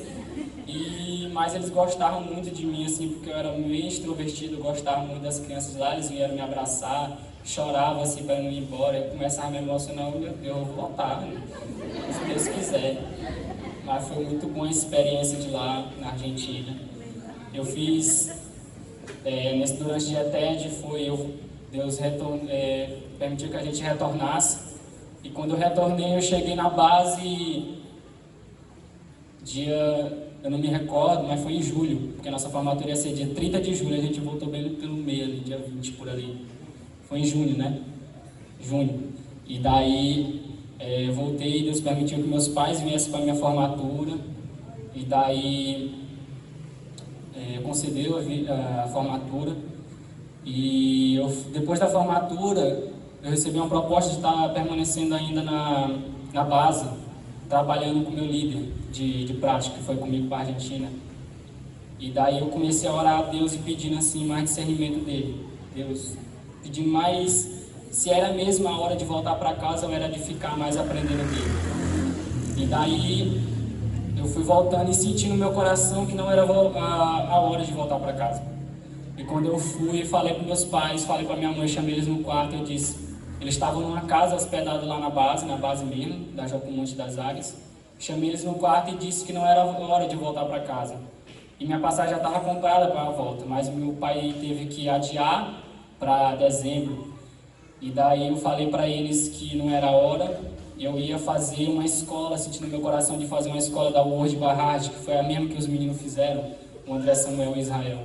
S5: Mas eles gostavam muito de mim, assim, porque eu era meio extrovertido, eu gostava muito das crianças lá, eles vieram me abraçar, choravam assim para não ir embora, eu começava a me emocionar, meu Deus, eu vou voltar, né? Se Deus quiser. Mas foi muito boa a experiência de lá na Argentina. Eu fiz, durante o GETED, Deus permitiu que a gente retornasse, e quando eu retornei, eu cheguei na base, eu não me recordo, mas foi em julho, porque a nossa formatura ia ser dia 30 de julho, a gente voltou bem pelo meio ali, dia 20 por ali. Foi em junho, né? Junho. E daí eu voltei, Deus permitiu que meus pais viessem para a minha formatura. E daí concedeu a formatura. E depois da formatura, eu recebi uma proposta de estar permanecendo ainda na base, trabalhando com o meu líder de prática, que foi comigo para a Argentina. E daí eu comecei a orar a Deus e pedindo assim mais discernimento dele. Deus, pedindo mais se era mesmo a hora de voltar para casa ou era de ficar mais aprendendo dele. E daí eu fui voltando e sentindo no meu coração que não era a hora de voltar para casa. E quando eu fui, falei para meus pais, falei para minha mãe, chamei eles no quarto, eu disse, eles estavam numa casa hospedados lá na base mesmo, da Jocomonte das Águias. Chamei eles no quarto e disse que não era hora de voltar para casa. E minha passagem já estava comprada para a volta, mas meu pai teve que adiar para dezembro. E daí eu falei para eles que não era hora, eu ia fazer uma escola, sentindo no meu coração de fazer uma escola da Word Barrage, que foi a mesma que os meninos fizeram, o André Samuel e Israel.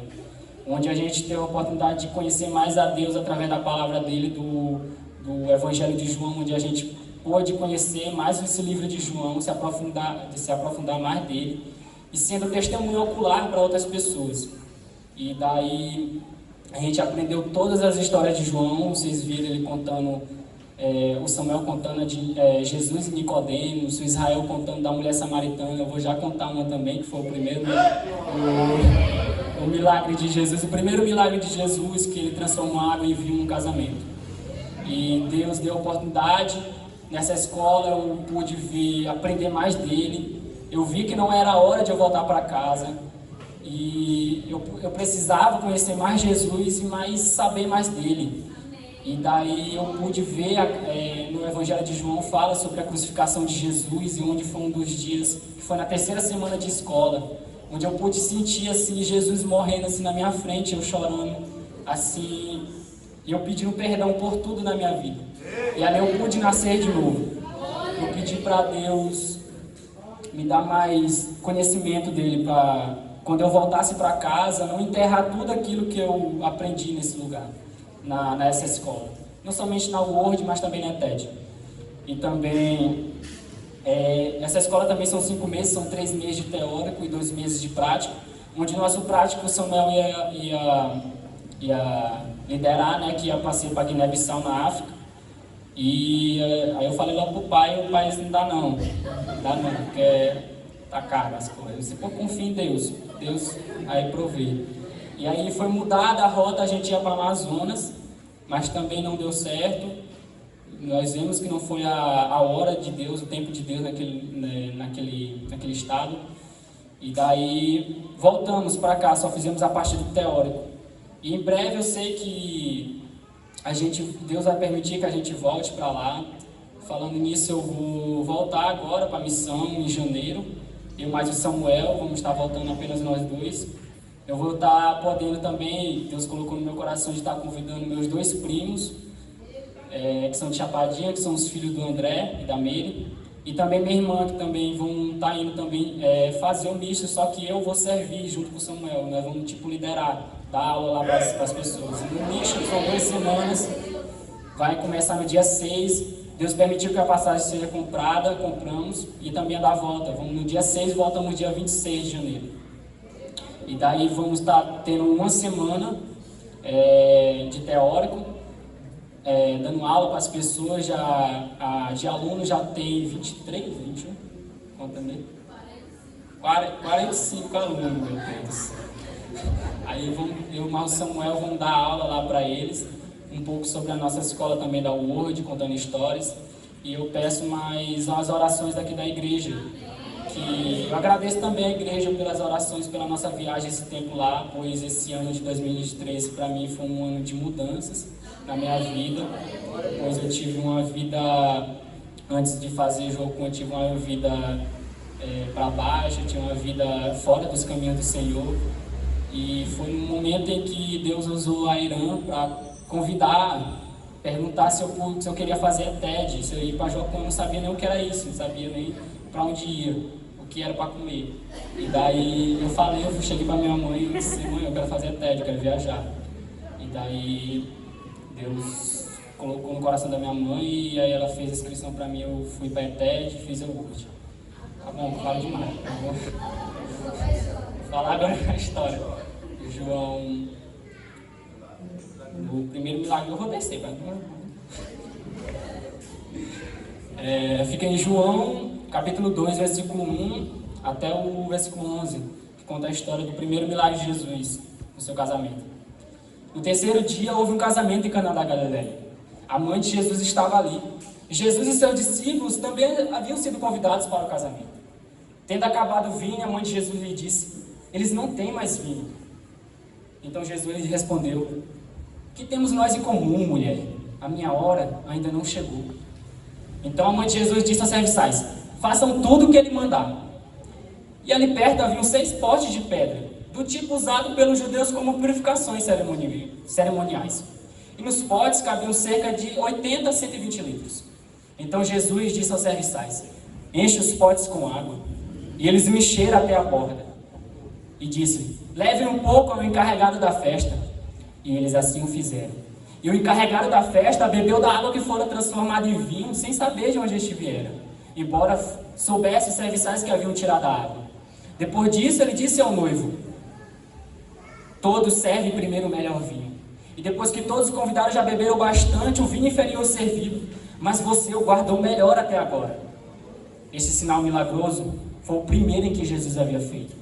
S5: Onde a gente teve a oportunidade de conhecer mais a Deus através da palavra dele, do Evangelho de João, onde a gente pôde conhecer mais esse livro de João, se aprofundar mais dele, e sendo testemunho ocular para outras pessoas. E daí a gente aprendeu todas as histórias de João, vocês viram ele contando, o Samuel contando de Jesus e Nicodemos, o Israel contando da mulher samaritana. Eu vou já contar uma também, que foi o primeiro, o milagre de Jesus, o primeiro milagre de Jesus, que ele transformou a água em vinho num casamento. E Deus deu a oportunidade, nessa escola eu pude aprender mais dele, eu vi que não era a hora de eu voltar para casa, e eu precisava conhecer mais Jesus e saber mais dele. E daí eu pude ver, no Evangelho de João fala sobre a crucificação de Jesus, e onde foi um dos dias, que foi na terceira semana de escola, onde eu pude sentir assim, Jesus morrendo assim, na minha frente, eu chorando, assim, e eu pedindo perdão por tudo na minha vida. E ali eu pude nascer de novo. Eu pedi para Deus me dar mais conhecimento dele, para quando eu voltasse para casa, não enterrar tudo aquilo que eu aprendi nesse lugar, nessa escola. Não somente na Word, mas também na TED. E também, essa escola também são 5 meses, são 3 meses de teórico e 2 meses de prático, onde nosso prático, o Samuel ia liderar, né, que ia passear para Guiné-Bissau, na África. E aí eu falei lá pro pai, o pai disse, não dá não, porque tá caro as coisas. Você confia em Deus, Deus aí provê. E aí foi mudada a rota, a gente ia para Amazonas, mas também não deu certo. Nós vimos que não foi a hora de Deus, o tempo de Deus naquele estado. E daí voltamos para cá, só fizemos a parte do teórico. E em breve eu sei que Deus vai permitir que a gente volte para lá. Falando nisso, eu vou voltar agora para a missão em janeiro. Eu mais o Samuel, vamos estar voltando apenas nós dois. Eu vou estar podendo também, Deus colocou no meu coração de estar convidando meus 2 primos, que são de Chapadinha, que são os filhos do André e da Meire. E também minha irmã, que também vão estar indo também fazer um misto, só que eu vou servir junto com o Samuel. Nós vamos liderar, dar aula lá para as pessoas. E no misto, são 2 semanas, vai começar no dia 6. Deus permitiu que a passagem seja comprada, compramos, e também a da volta. Vamos no dia 6 e voltamos no dia 26 de janeiro. E daí vamos estar tendo uma semana de teórico, dando aula para as pessoas. De alunos já tem 23, 21, conta mesmo? 45 alunos, meu Deus. Aí eu e o Samuel vamos dar aula lá para eles, um pouco sobre a nossa escola também da Word, contando histórias. E eu peço mais as orações daqui da igreja. Que eu agradeço também a igreja pelas orações, pela nossa viagem esse tempo lá, pois esse ano de 2023 para mim foi um ano de mudanças na minha vida, pois eu tive uma vida, antes de fazer jogo, eu tive uma vida para baixo, eu tinha uma vida fora dos caminhos do Senhor. E foi um momento em que Deus usou a Irã para convidar, perguntar se eu queria fazer TED, se eu ia para Jocum. Eu não sabia nem o que era isso, não sabia nem para onde ia, o que era para comer. E daí eu cheguei para minha mãe e disse, mãe, eu quero fazer TED, eu quero viajar. E daí Deus colocou no coração da minha mãe e aí ela fez a inscrição para mim, eu fui para a TED e fiz o Word. Tá bom, falo demais. Vou falar agora a história. João, no primeiro milagre, eu vou descer, fica em João, capítulo 2, versículo 1 até o versículo 11, que conta a história do primeiro milagre de Jesus no seu casamento. No terceiro dia, houve um casamento em Caná da Galileia. A mãe de Jesus estava ali. Jesus e seus discípulos também haviam sido convidados para o casamento. Tendo acabado o vinho, a mãe de Jesus lhe disse, eles não têm mais vinho. Então Jesus lhe respondeu, que temos nós em comum, mulher? A minha hora ainda não chegou. Então a mãe de Jesus disse aos serviçais, façam tudo o que ele mandar. E ali perto haviam 6 potes de pedra, do tipo usado pelos judeus como purificações cerimoniais. E nos potes cabiam cerca de 80 a 120 litros. Então Jesus disse aos serviçais, enche os potes com água. E eles me encheram até a borda. E disse, levem um pouco ao encarregado da festa. E eles assim o fizeram. E o encarregado da festa bebeu da água que fora transformada em vinho, sem saber de onde este viera, embora soubesse os serviçais que haviam tirado a água. Depois disso, ele disse ao noivo, todos servem primeiro o melhor vinho. E depois que todos os convidados já beberam bastante, o vinho inferior servido, mas você o guardou melhor até agora. Este sinal milagroso foi o primeiro em que Jesus havia feito,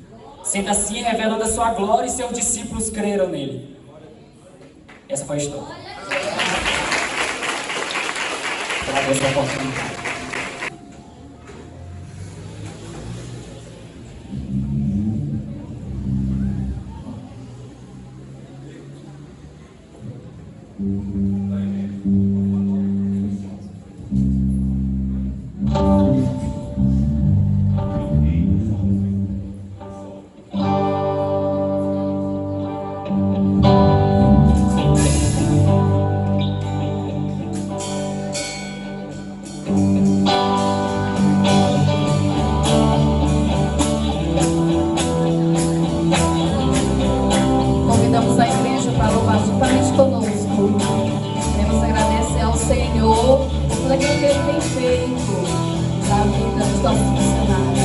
S5: sendo assim revelando a sua glória, e seus discípulos creram nele. Essa foi a história. Agradeço a oportunidade.
S2: Convidamos a igreja para louvar juntamente conosco. Queremos agradecer ao Senhor por tudo aquilo que Ele tem feito na vida dos nossos funcionários.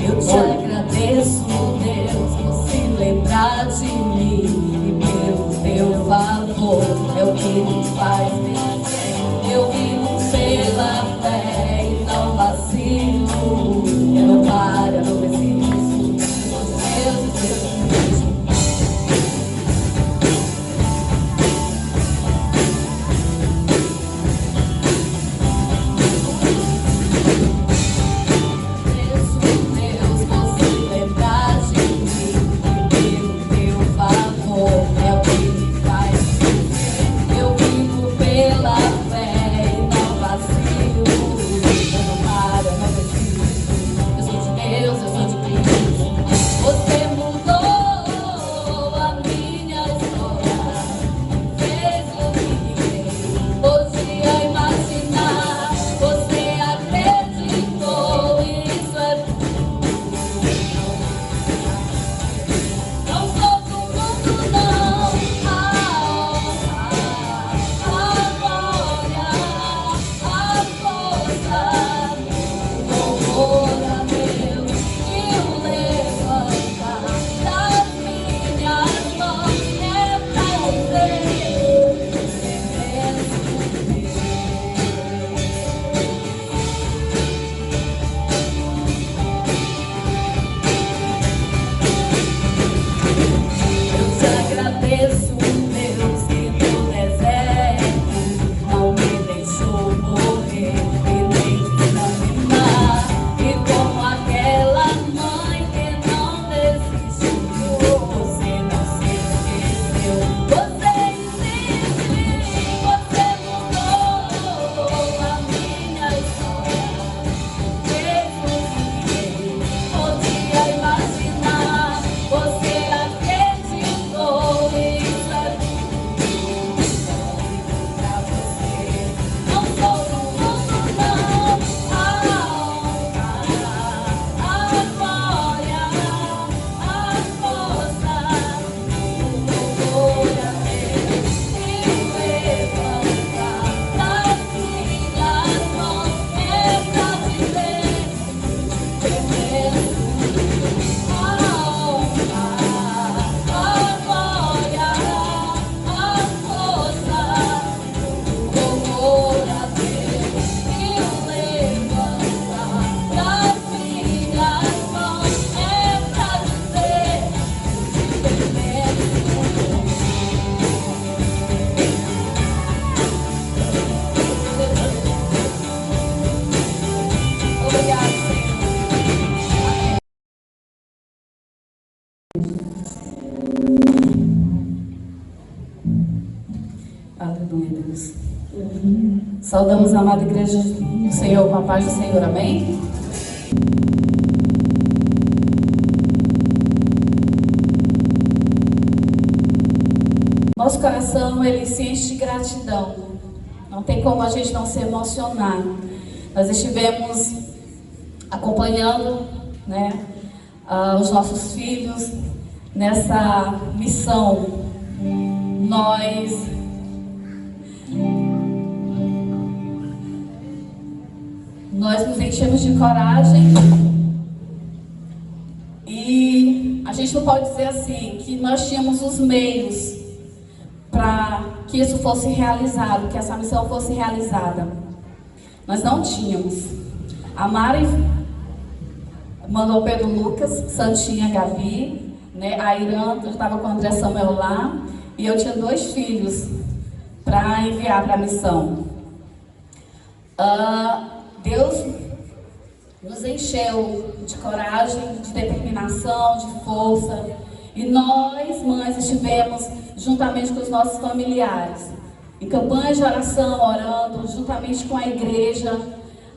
S2: Eu te agradeço, Deus, por se lembrar de mim e pelo teu favor. É o que me faz vencer. Eu vivo Saudamos a amada igreja do Senhor com a paz do Senhor, amém? Nosso coração, ele se enche de gratidão. Não tem como a gente não se emocionar. Nós estivemos acompanhando, né, os nossos filhos nessa missão. Nós nos enchemos de coragem e a gente não pode dizer assim que nós tínhamos os meios para que isso fosse realizado, que essa missão fosse realizada. Nós não tínhamos. A Mari mandou o Pedro Lucas, Santinha, Gabi, né? A Irã, eu estava com o André Samuel lá, e eu tinha 2 filhos para enviar para a missão. Deus nos encheu de coragem, de determinação, de força. E nós, mães, estivemos juntamente com os nossos familiares, em campanhas de oração, orando, juntamente com a igreja,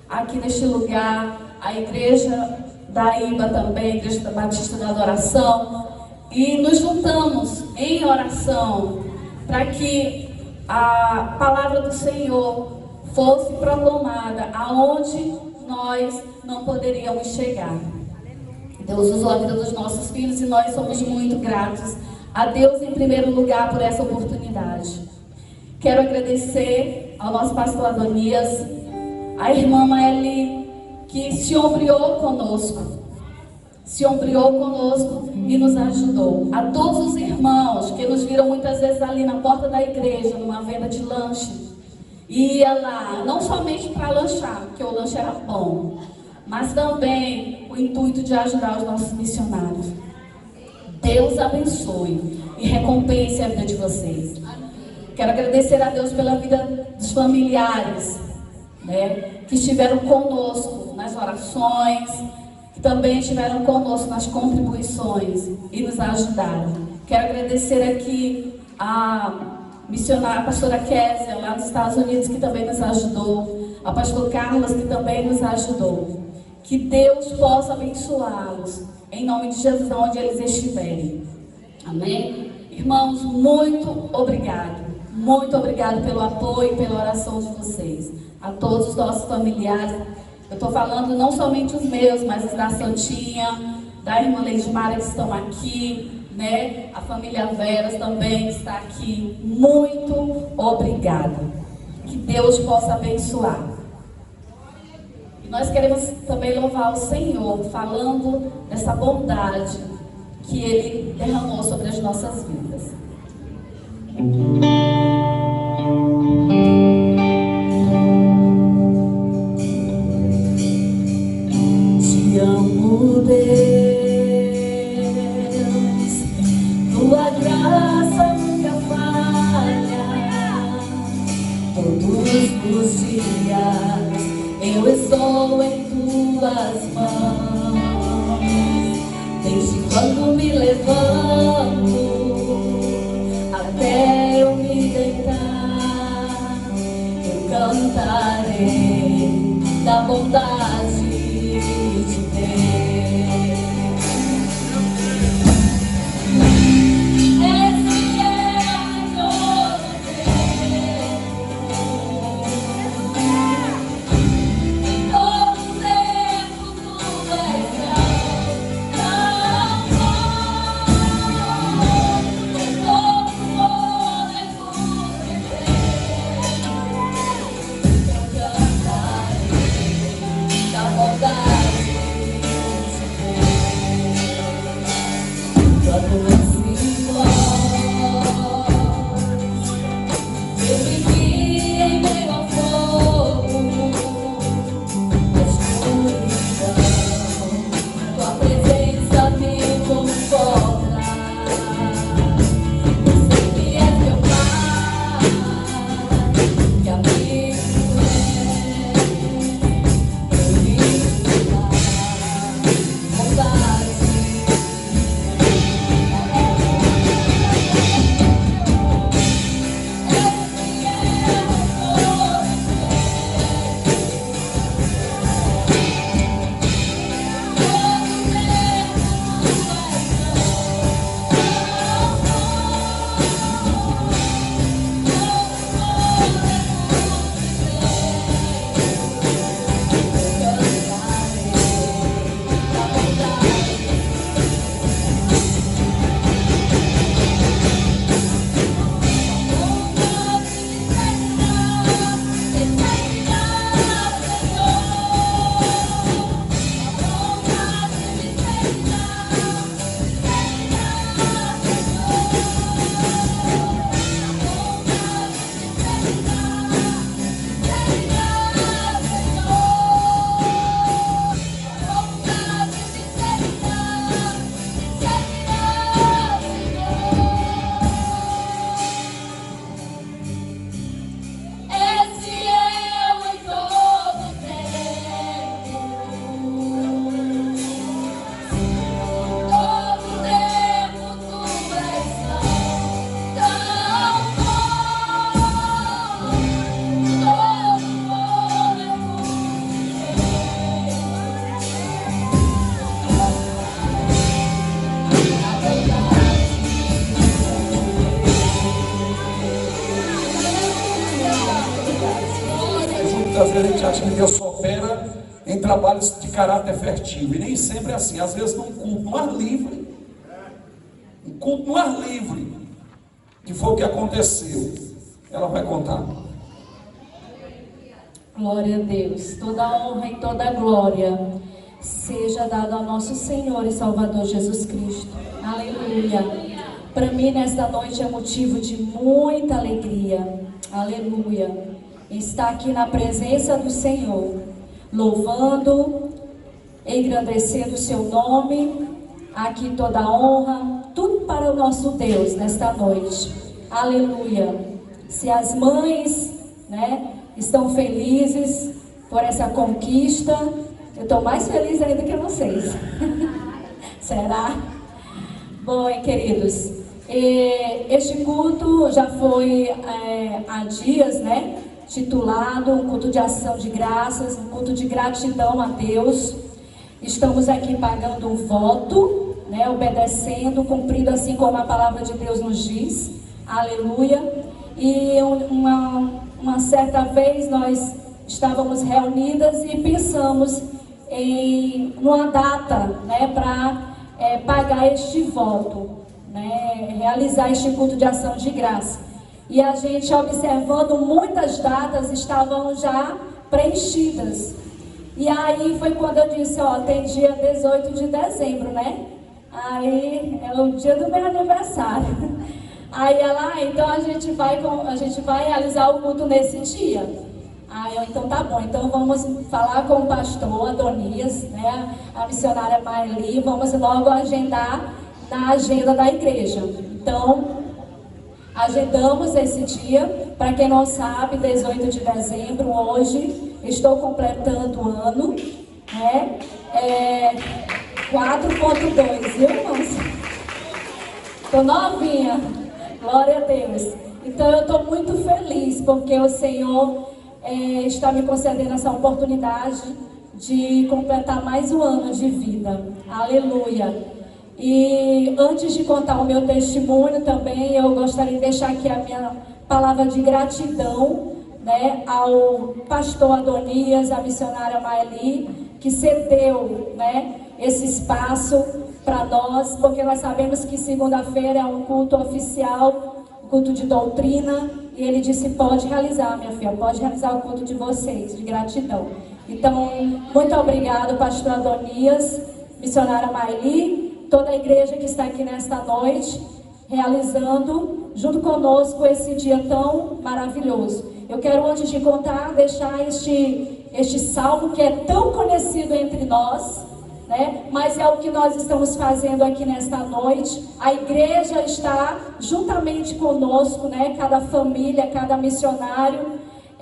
S2: aqui neste lugar, a igreja da IBA também, a Igreja da Batista da Adoração, e nos juntamos em oração para que a palavra do Senhor fosse proclamada aonde nós não poderíamos chegar. Deus usou a vida dos nossos filhos e nós somos muito gratos a Deus em primeiro lugar por essa oportunidade. Quero agradecer ao nosso pastor Adonias, a irmã Maeli, que se ombreou conosco e nos ajudou. A todos os irmãos que nos viram muitas vezes ali na porta da igreja, numa venda de lanche, e ia lá, não somente para lanchar, porque o lanche era bom, mas também o intuito de ajudar os nossos missionários. Deus abençoe e recompense a vida de vocês. Quero agradecer a Deus pela vida dos familiares, né, que estiveram conosco nas orações, que também estiveram conosco nas contribuições e nos ajudaram. Quero agradecer aqui a missionária, a pastora Késia, lá nos Estados Unidos, que também nos ajudou, a pastor Carlos, que também nos ajudou. Que Deus possa abençoá-los, em nome de Jesus, onde eles estiverem. Amém? Irmãos, muito obrigado. Muito obrigado pelo apoio e pela oração de vocês. A todos os nossos familiares. Eu estou falando não somente os meus, mas os da Santinha, da irmã Leidmara, que estão aqui, né? A família Veras também está aqui. Muito obrigada. Que Deus possa abençoar. E nós queremos também louvar o Senhor, falando dessa bondade que Ele derramou sobre as nossas vidas. Te amo, Deus, tua graça nunca falha. Todos os dias eu estou em tuas mãos. Desde quando me levanto até eu me deitar, eu cantarei da bondade de Deus. És fiel em todo tempo, tu és fiel.
S4: Muitas vezes a gente acha que Deus só opera em trabalhos de caráter festivo, e nem sempre é assim. Às vezes num culto no ar livre, um culto no ar livre, que foi o que aconteceu. Ela vai contar.
S2: Glória a Deus. Toda a honra e toda a glória seja dada ao nosso Senhor e Salvador Jesus Cristo. Aleluia. Para mim, nesta noite é motivo de muita alegria. Aleluia. Estar aqui na presença do Senhor, louvando, engrandecendo o seu nome. Aqui toda a honra, tudo para o nosso Deus nesta noite. Aleluia. Se as mães, estão felizes por essa conquista, eu estou mais feliz ainda que vocês. Será? Bom, queridos, este culto já foi há dias, titulado um culto de ação de graças, um culto de gratidão a Deus. Estamos aqui pagando um voto, obedecendo, cumprindo assim como a palavra de Deus nos diz. Aleluia. E uma certa vez nós estávamos reunidas e pensamos em uma data, para pagar este voto, realizar este culto de ação de graça. E a gente, observando, muitas datas estavam já preenchidas. E aí foi quando eu disse, tem dia 18 de dezembro, Aí é o dia do meu aniversário. Aí ela, então a gente vai realizar o culto nesse dia. Aí eu, então tá bom, então vamos falar com o pastor Adonias, a missionária Maeli, vamos logo agendar na agenda da igreja. Então, agendamos esse dia. Para quem não sabe, 18 de dezembro, hoje, estou completando o ano, 4.2, viu, irmãos? Estou novinha, glória a Deus. Então eu estou muito feliz, porque o Senhor está me concedendo essa oportunidade de completar mais um ano de vida. Aleluia. E antes de contar o meu testemunho também, eu gostaria de deixar aqui a minha palavra de gratidão, ao pastor Adonias, a missionária Maeli, que cedeu, esse espaço para nós, porque nós sabemos que segunda-feira é um culto oficial, um culto de doutrina, e ele disse, pode realizar, minha filha, pode realizar o culto de vocês, de gratidão. Então, muito obrigado, pastor Adonias, missionária Maeli, toda a igreja que está aqui nesta noite, realizando junto conosco esse dia tão maravilhoso. Eu quero, antes de contar, deixar este salmo que é tão conhecido entre nós, mas é o que nós estamos fazendo aqui nesta noite. A igreja está juntamente conosco, cada família, cada missionário,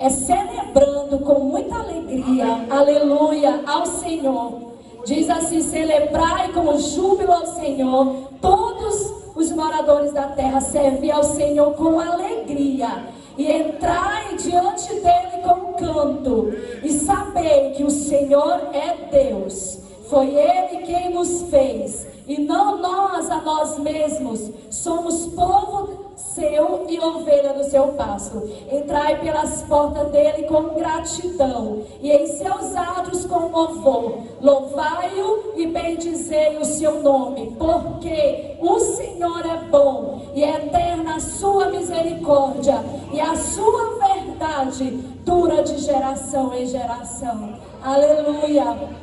S2: celebrando com muita alegria, aleluia, ao Senhor. Diz assim, celebrai com júbilo ao Senhor, todos os moradores da terra, servi ao Senhor com alegria, e entrai diante dele com canto, e sabei que o Senhor é Deus. Foi Ele quem nos fez, e não nós a nós mesmos. Somos povo seu e ovelha do seu pasto. Entrai pelas portas dele com gratidão, e em seus átrios com louvor. Louvai-o e bendizei o seu nome, porque o Senhor é bom, e é eterna a sua misericórdia, e a sua verdade dura de geração em geração. Aleluia.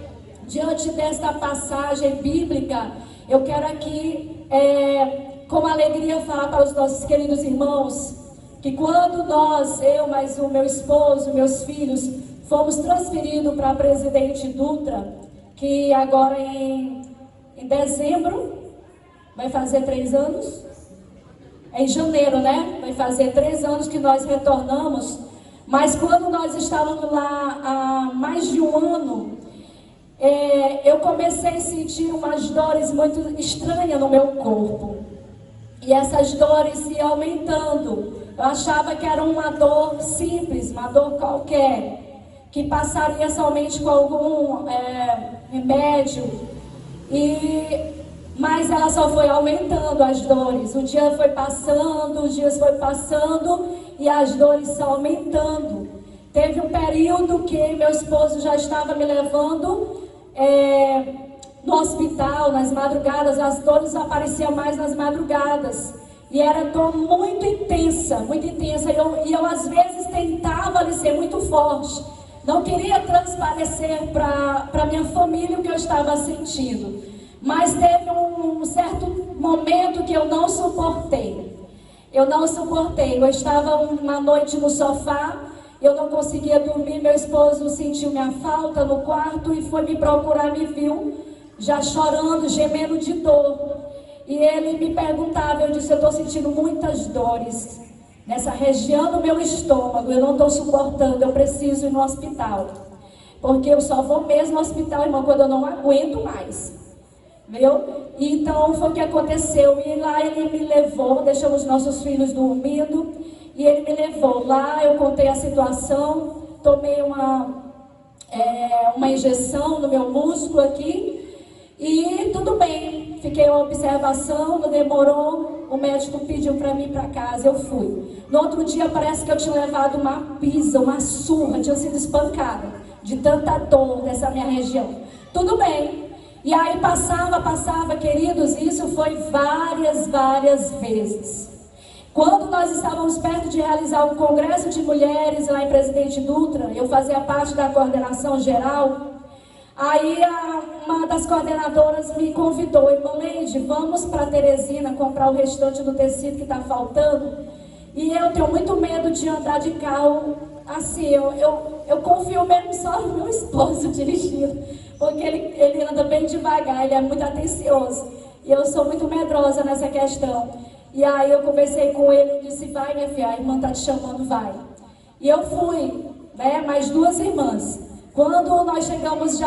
S2: Diante desta passagem bíblica, eu quero aqui, com alegria, falar para os nossos queridos irmãos, que quando nós, eu mais o meu esposo, meus filhos, fomos transferidos para a Presidente Dutra, que agora em dezembro, vai fazer 3 anos, em janeiro, vai fazer 3 anos que nós retornamos, mas quando nós estávamos lá há mais de um ano, eu comecei a sentir umas dores muito estranhas no meu corpo. E essas dores iam aumentando. Eu achava que era uma dor simples, uma dor qualquer, que passaria somente com algum remédio. Mas ela só foi aumentando as dores. O dia foi passando, os dias foi passando, e as dores só aumentando. Teve um período que meu esposo já estava me levando no hospital, nas madrugadas. As dores apareciam mais nas madrugadas. E era dor muito intensa, muito intensa. E eu às vezes tentava ali ser muito forte. Não queria transparecer para minha família o que eu estava sentindo. Mas teve um certo momento que eu não suportei. Eu estava uma noite no sofá, eu não conseguia dormir. Meu esposo sentiu minha falta no quarto e foi me procurar, me viu já chorando, gemendo de dor. E ele me perguntava, eu disse, eu estou sentindo muitas dores nessa região do meu estômago, eu não estou suportando, eu preciso ir no hospital. Porque eu só vou mesmo no hospital, irmão, quando eu não aguento mais. Viu? Então foi o que aconteceu. E lá ele me levou, deixamos nossos filhos dormindo, e ele me levou. Lá eu contei a situação, tomei uma injeção no meu músculo aqui, e tudo bem. Fiquei em observação, não demorou, o médico pediu para mim ir para casa, eu fui. No outro dia parece que eu tinha levado uma pisa, uma surra, tinha sido espancada de tanta dor nessa minha região. Tudo bem. E aí passava, queridos, isso foi várias vezes. Quando nós estávamos perto de realizar um congresso de mulheres lá em Presidente Dutra, eu fazia parte da coordenação geral. Aí uma das coordenadoras me convidou, irmã Leide, vamos para Teresina comprar o restante do tecido que está faltando. E eu tenho muito medo de andar de carro assim, eu confio mesmo só no meu esposo dirigindo, porque ele anda bem devagar, ele é muito atencioso. E eu sou muito medrosa nessa questão. E aí eu conversei com ele e disse, vai minha filha, a irmã está te chamando, vai. E eu fui, né, mais duas irmãs. Quando nós chegamos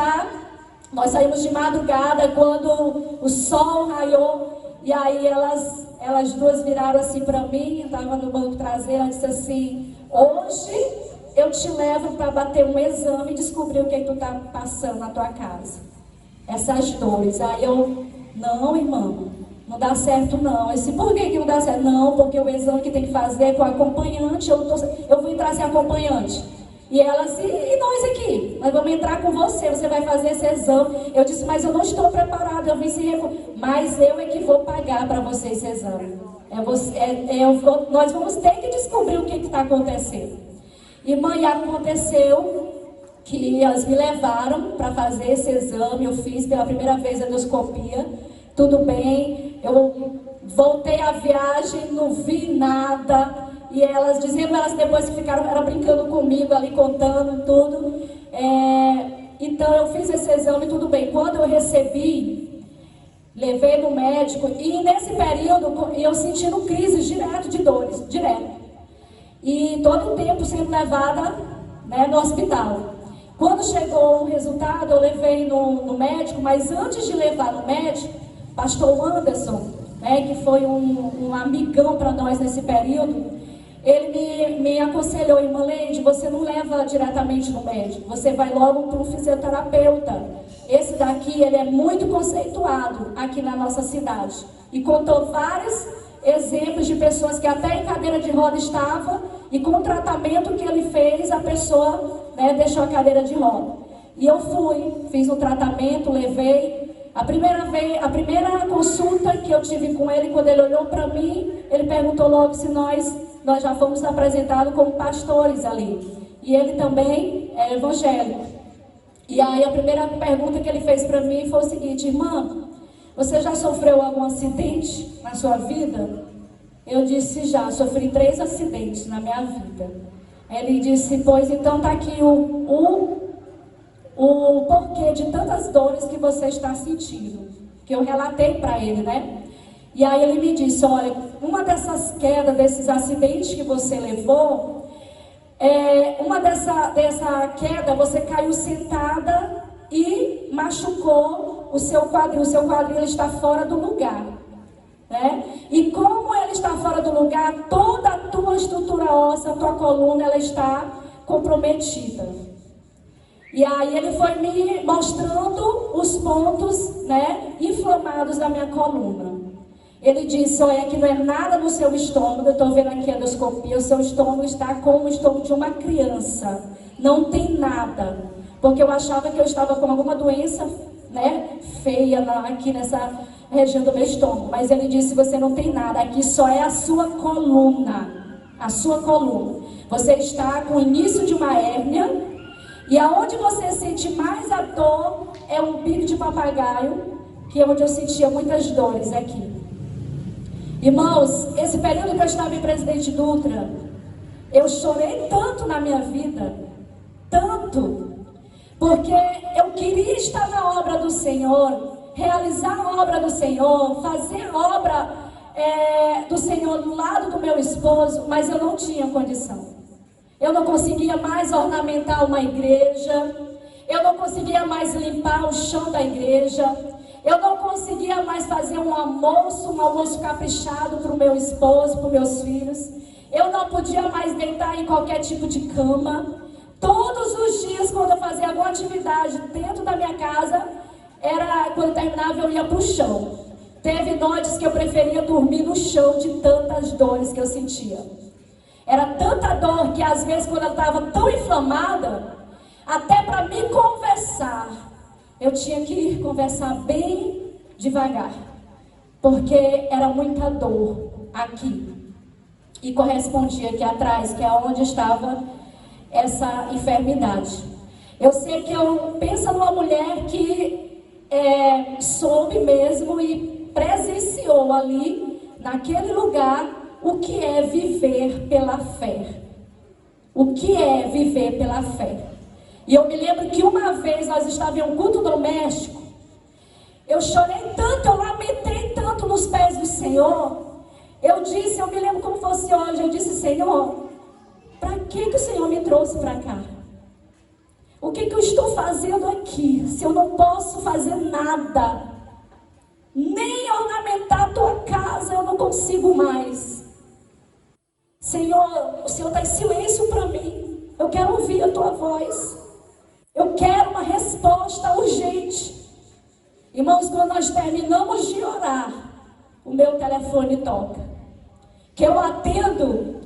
S2: nós saímos de madrugada, quando o sol raiou, e aí elas duas viraram assim para mim, eu estava no banco traseiro, ela disse assim, hoje eu te levo para bater um exame e descobrir o que tu está passando na tua casa. Essas dores. Aí eu, não, irmão, não dá certo não. Eu disse, por que não dá certo? Não, porque o exame que tem que fazer é com acompanhante, eu vou entrar sem acompanhante. E ela assim, e nós aqui? Nós vamos entrar com você vai fazer esse exame. Eu disse, mas eu não estou preparada, eu vim mas eu é que vou pagar para você esse exame. Nós vamos ter que descobrir o que está acontecendo. E mãe, aconteceu que elas me levaram para fazer esse exame, eu fiz pela primeira vez a endoscopia, tudo bem, eu voltei à viagem, não vi nada. E elas dizendo, elas depois que ficaram, eram brincando comigo ali, contando tudo. Então eu fiz esse exame, tudo bem. Quando eu recebi, levei no médico, e nesse período eu sentindo crises direto de dores, direto. E todo o tempo sendo levada, né, no hospital. Quando chegou o resultado, eu levei no médico, mas antes de levar no médico, pastor Anderson, né, que foi um amigão para nós nesse período, ele me aconselhou, irmã Leide, você não leva diretamente no médico, você vai logo para um fisioterapeuta. Esse daqui, ele é muito conceituado aqui na nossa cidade. E contou vários exemplos de pessoas que até em cadeira de roda estavam, e com o tratamento que ele fez, a pessoa, né, deixou a cadeira de roda. E eu fui, fiz o tratamento, levei. A primeira consulta que eu tive com ele, quando ele olhou para mim, ele perguntou logo se nós já fomos apresentados como pastores ali. E ele também é evangélico. E aí a primeira pergunta que ele fez para mim foi o seguinte, irmã, você já sofreu algum acidente na sua vida? Eu disse, já, sofri 3 acidentes na minha vida. Ele disse, pois então tá aqui o porquê de tantas dores que você está sentindo. Que eu relatei para ele, né? E aí ele me disse, olha, uma dessas quedas, desses acidentes que você levou, dessa queda você caiu sentada e machucou o seu quadril. O seu quadril está fora do lugar, né? E como ele está fora do lugar, toda a tua estrutura óssea, a tua coluna, ela está comprometida. E aí ele foi me mostrando os pontos, né, inflamados da minha coluna. Ele disse, olha, que não é nada no seu estômago, eu estou vendo aqui a endoscopia, o seu estômago está como o estômago de uma criança, não tem nada, porque eu achava que eu estava com alguma doença, né, feia aqui nessa região do meu estômago, mas ele disse, você não tem nada, aqui só é a sua coluna, você está com o início de uma hérnia, e aonde você sente mais a dor é um bico de papagaio, que é onde eu sentia muitas dores aqui. Irmãos, esse período que eu estava em Presidente Dutra, eu chorei tanto na minha vida, tanto, porque eu queria estar na obra do Senhor, realizar a obra do Senhor, fazer a obra do Senhor do lado do meu esposo, mas eu não tinha condição. Eu não conseguia mais ornamentar uma igreja, eu não conseguia mais limpar o chão da igreja, eu não conseguia mais fazer um almoço caprichado para o meu esposo, para os meus filhos. Eu não podia mais deitar em qualquer tipo de cama. Todos os dias, quando eu fazia alguma atividade dentro da minha casa, quando terminava, eu ia para o chão. Teve noites que eu preferia dormir no chão de tantas dores que eu sentia. Era tanta dor que às vezes, quando eu estava tão inflamada, até para me conversar, eu tinha que conversar bem devagar, porque era muita dor aqui. E correspondia aqui atrás, que é onde estava essa enfermidade. Eu sei que eu penso numa mulher que soube mesmo e presenciou ali, naquele lugar, o que é viver pela fé. O que é viver pela fé. E eu me lembro que uma vez nós estávamos em um culto doméstico, eu chorei tanto, eu lamentei tanto nos pés do Senhor. Eu me lembro como fosse hoje, eu disse, Senhor, para que o Senhor me trouxe para cá? O que eu estou fazendo aqui, se eu não posso fazer nada? Nem ornamentar a tua casa eu não consigo mais. Senhor, o Senhor está em silêncio para mim. Eu quero ouvir a tua voz. Eu quero uma resposta urgente. Irmãos, quando nós terminamos de orar, o meu telefone toca. Que eu atendo,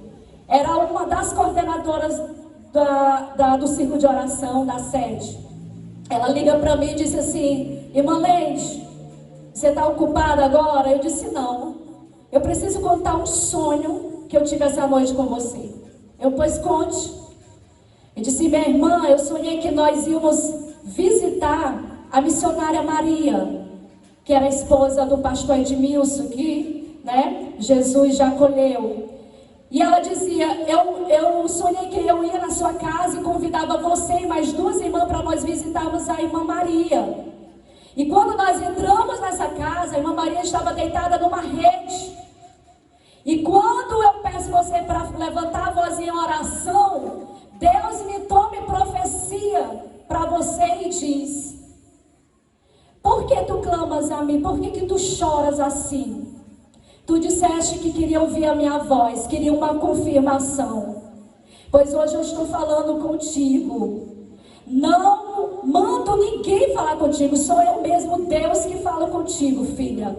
S2: era uma das coordenadoras do círculo de oração da sede. Ela liga para mim e disse assim, irmã Leide, você está ocupada agora? Eu disse, não. Eu preciso contar um sonho que eu tive essa noite com você. Pois conte. Eu disse, minha irmã, eu sonhei que nós íamos visitar a missionária Maria, que era a esposa do pastor Edmilson, que, Jesus já acolheu. E ela dizia, eu sonhei que eu ia na sua casa e convidava você e mais 2 irmãs para nós visitarmos a irmã Maria. E quando nós entramos nessa casa, a irmã Maria estava deitada numa rede. E quando eu peço você para levantar a voz em oração, Deus me toma profecia para você e diz, por que tu clamas a mim? Por que tu choras assim? Tu disseste que queria ouvir a minha voz, queria uma confirmação. Pois hoje eu estou falando contigo. Não mando ninguém falar contigo, sou eu mesmo, Deus, que fala contigo, filha.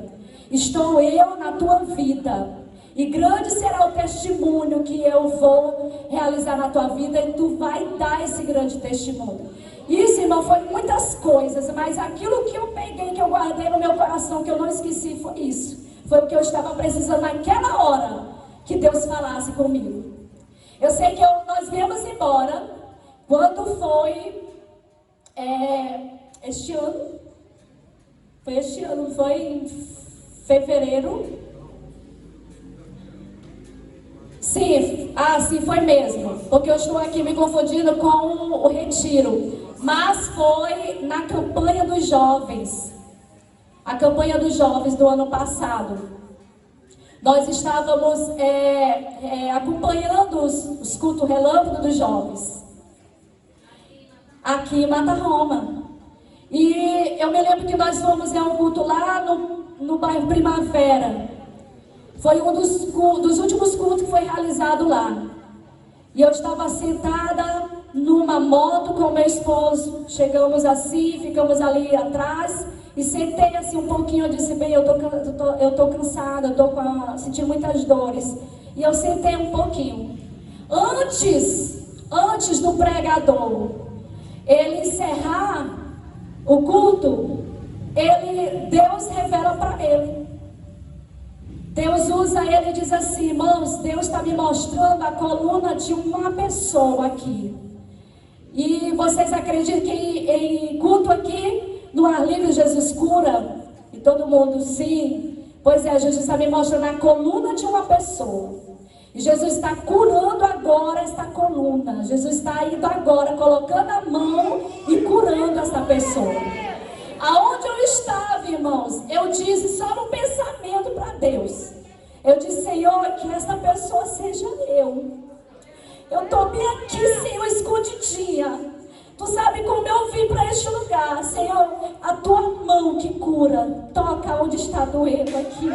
S2: Estou eu na tua vida. E grande será o testemunho que eu vou realizar na tua vida e tu vai dar esse grande testemunho. Isso, irmão, foi muitas coisas, mas aquilo que eu peguei, que eu guardei no meu coração, que eu não esqueci, foi isso. Foi o que eu estava precisando naquela hora que Deus falasse comigo. Eu sei que nós viemos embora quando foi este ano. Foi este ano, foi em fevereiro. Sim, sim, foi mesmo, porque eu estou aqui me confundindo com o retiro, mas foi na campanha dos jovens, a campanha dos jovens do ano passado. Nós estávamos acompanhando os cultos relâmpago dos jovens, aqui em Mata Roma, e eu me lembro que nós fomos em um culto lá no bairro Primavera. Foi um dos últimos cultos que foi realizado lá. E eu estava sentada numa moto com meu esposo. Chegamos assim, ficamos ali atrás. E sentei assim um pouquinho, eu disse, bem, eu tô cansada, eu tô sentindo muitas dores. E eu sentei um pouquinho. Antes do pregador ele encerrar o culto, Deus revela para ele. Deus usa ele e diz assim, irmãos, Deus está me mostrando a coluna de uma pessoa aqui. E vocês acreditam que em culto aqui, no ar livre, Jesus cura? E todo mundo, sim. Pois é, Jesus está me mostrando a coluna de uma pessoa. E Jesus está curando agora esta coluna. Jesus está indo agora, colocando a mão e curando essa pessoa. Aonde eu estava, irmãos, eu disse só no pensamento para Deus. Eu disse, Senhor, que essa pessoa seja eu. Eu estou bem aqui, Senhor, escondidinha. Tu sabe como eu vim para este lugar. Senhor, a tua mão que cura, toca onde está doendo aqui.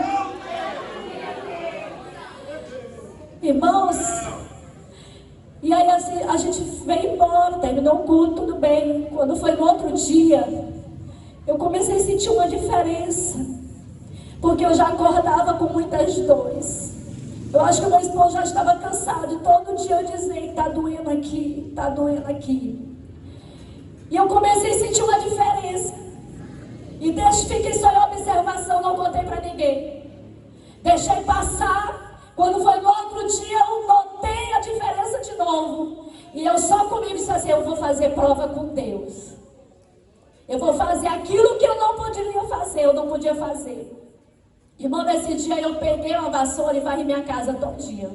S2: Irmãos, e aí assim, a gente veio embora, terminou o culto, tudo bem. Quando foi no outro dia, eu comecei a sentir uma diferença, porque eu já acordava com muitas dores. Eu acho que o meu esposo já estava cansado de todo dia eu dizer que está doendo aqui, está doendo aqui. E eu comecei a sentir uma diferença. E fiquei só em observação, não contei para ninguém. Deixei passar. Quando foi no outro dia, eu notei a diferença de novo. E eu só comigo disse assim, eu vou fazer prova com Deus. Eu vou fazer aquilo que eu não poderia fazer, eu não podia fazer. Irmão, nesse dia eu peguei uma vassoura e varri minha casa todo dia.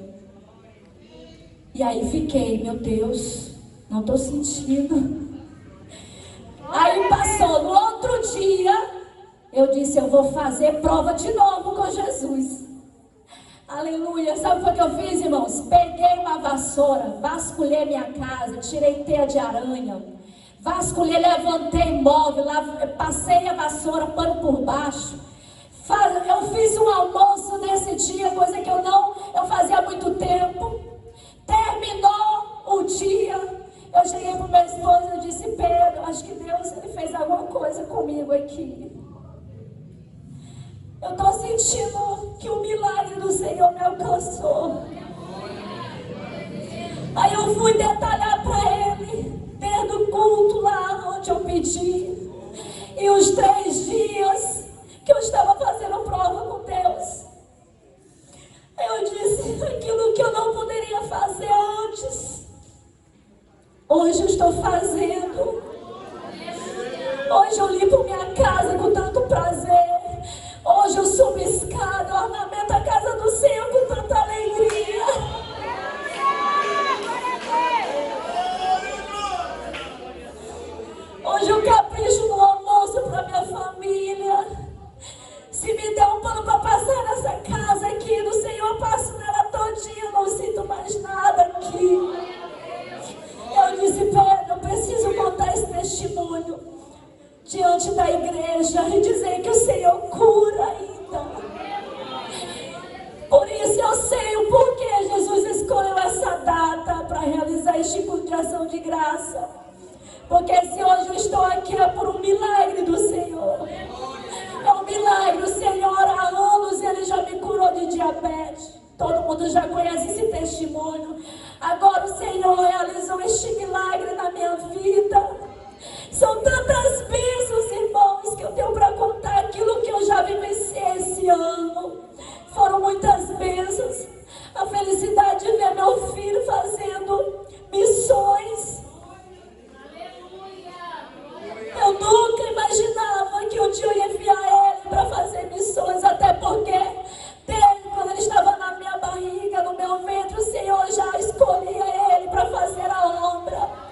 S2: E aí fiquei, meu Deus, não estou sentindo. Aí passou, no outro dia, eu disse, eu vou fazer prova de novo com Jesus. Aleluia, sabe o que eu fiz, irmãos? Peguei uma vassoura, vasculhei minha casa, tirei teia de aranha, vasculhei, levantei móvel, passei a vassoura, pano por baixo. Eu fiz um almoço nesse dia, coisa que eu fazia há muito tempo. Terminou o dia, eu cheguei para o meu esposo e disse, Pedro, acho que Deus ele fez alguma coisa comigo aqui. Eu estou sentindo que o milagre do Senhor me alcançou. Aí eu fui detalhar para ele, desde o culto lá onde eu pedi. E os 3 dias que eu estava fazendo prova com Deus. Eu disse, aquilo que eu não poderia fazer antes, hoje eu estou fazendo. Hoje eu limpo minha casa com tanto prazer. Hoje eu subo escada, eu ornamento a casa do Senhor com tanta alegria. Hoje eu capricho no almoço para minha família. Se me der um pano para passar nessa casa aqui do Senhor, eu passo nela todinha, eu não sinto mais nada aqui. Eu disse, Pedro, eu preciso contar esse testemunho diante da igreja e dizer que o Senhor cura ainda. Por isso eu sei o porquê Jesus escolheu essa data para realizar este culto de ação de graça. Porque se hoje eu estou aqui é por um milagre do Senhor. É um milagre. O Senhor há anos ele já me curou de diabetes. Todo mundo já conhece esse testemunho. Agora o Senhor realizou este milagre na minha vida. São tantas bênçãos, irmãos, que eu tenho para contar aquilo que eu já vivenciei esse ano. Foram muitas bênçãos. A felicidade de ver meu filho fazendo missões. Eu nunca imaginava que um dia eu ia enviar ele para fazer missões, até porque desde quando ele estava na minha barriga, no meu ventre, o Senhor já escolhia ele para fazer a obra.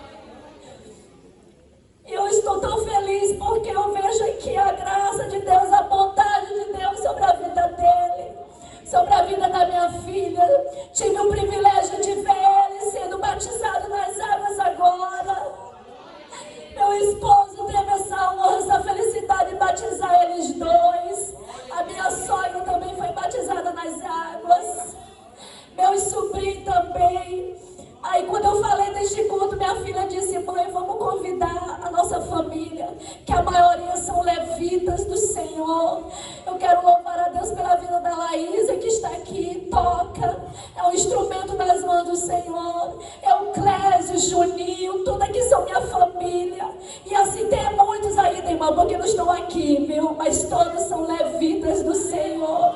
S2: Senhor. Eu quero louvar a Deus pela vida da Laísa, que está aqui, toca. É um instrumento nas mãos do Senhor. É o Clésio, Juninho, tudo aqui são minha família. E assim tem muitos ainda, irmão, porque não estão aqui, viu? Mas todos são levitas do Senhor.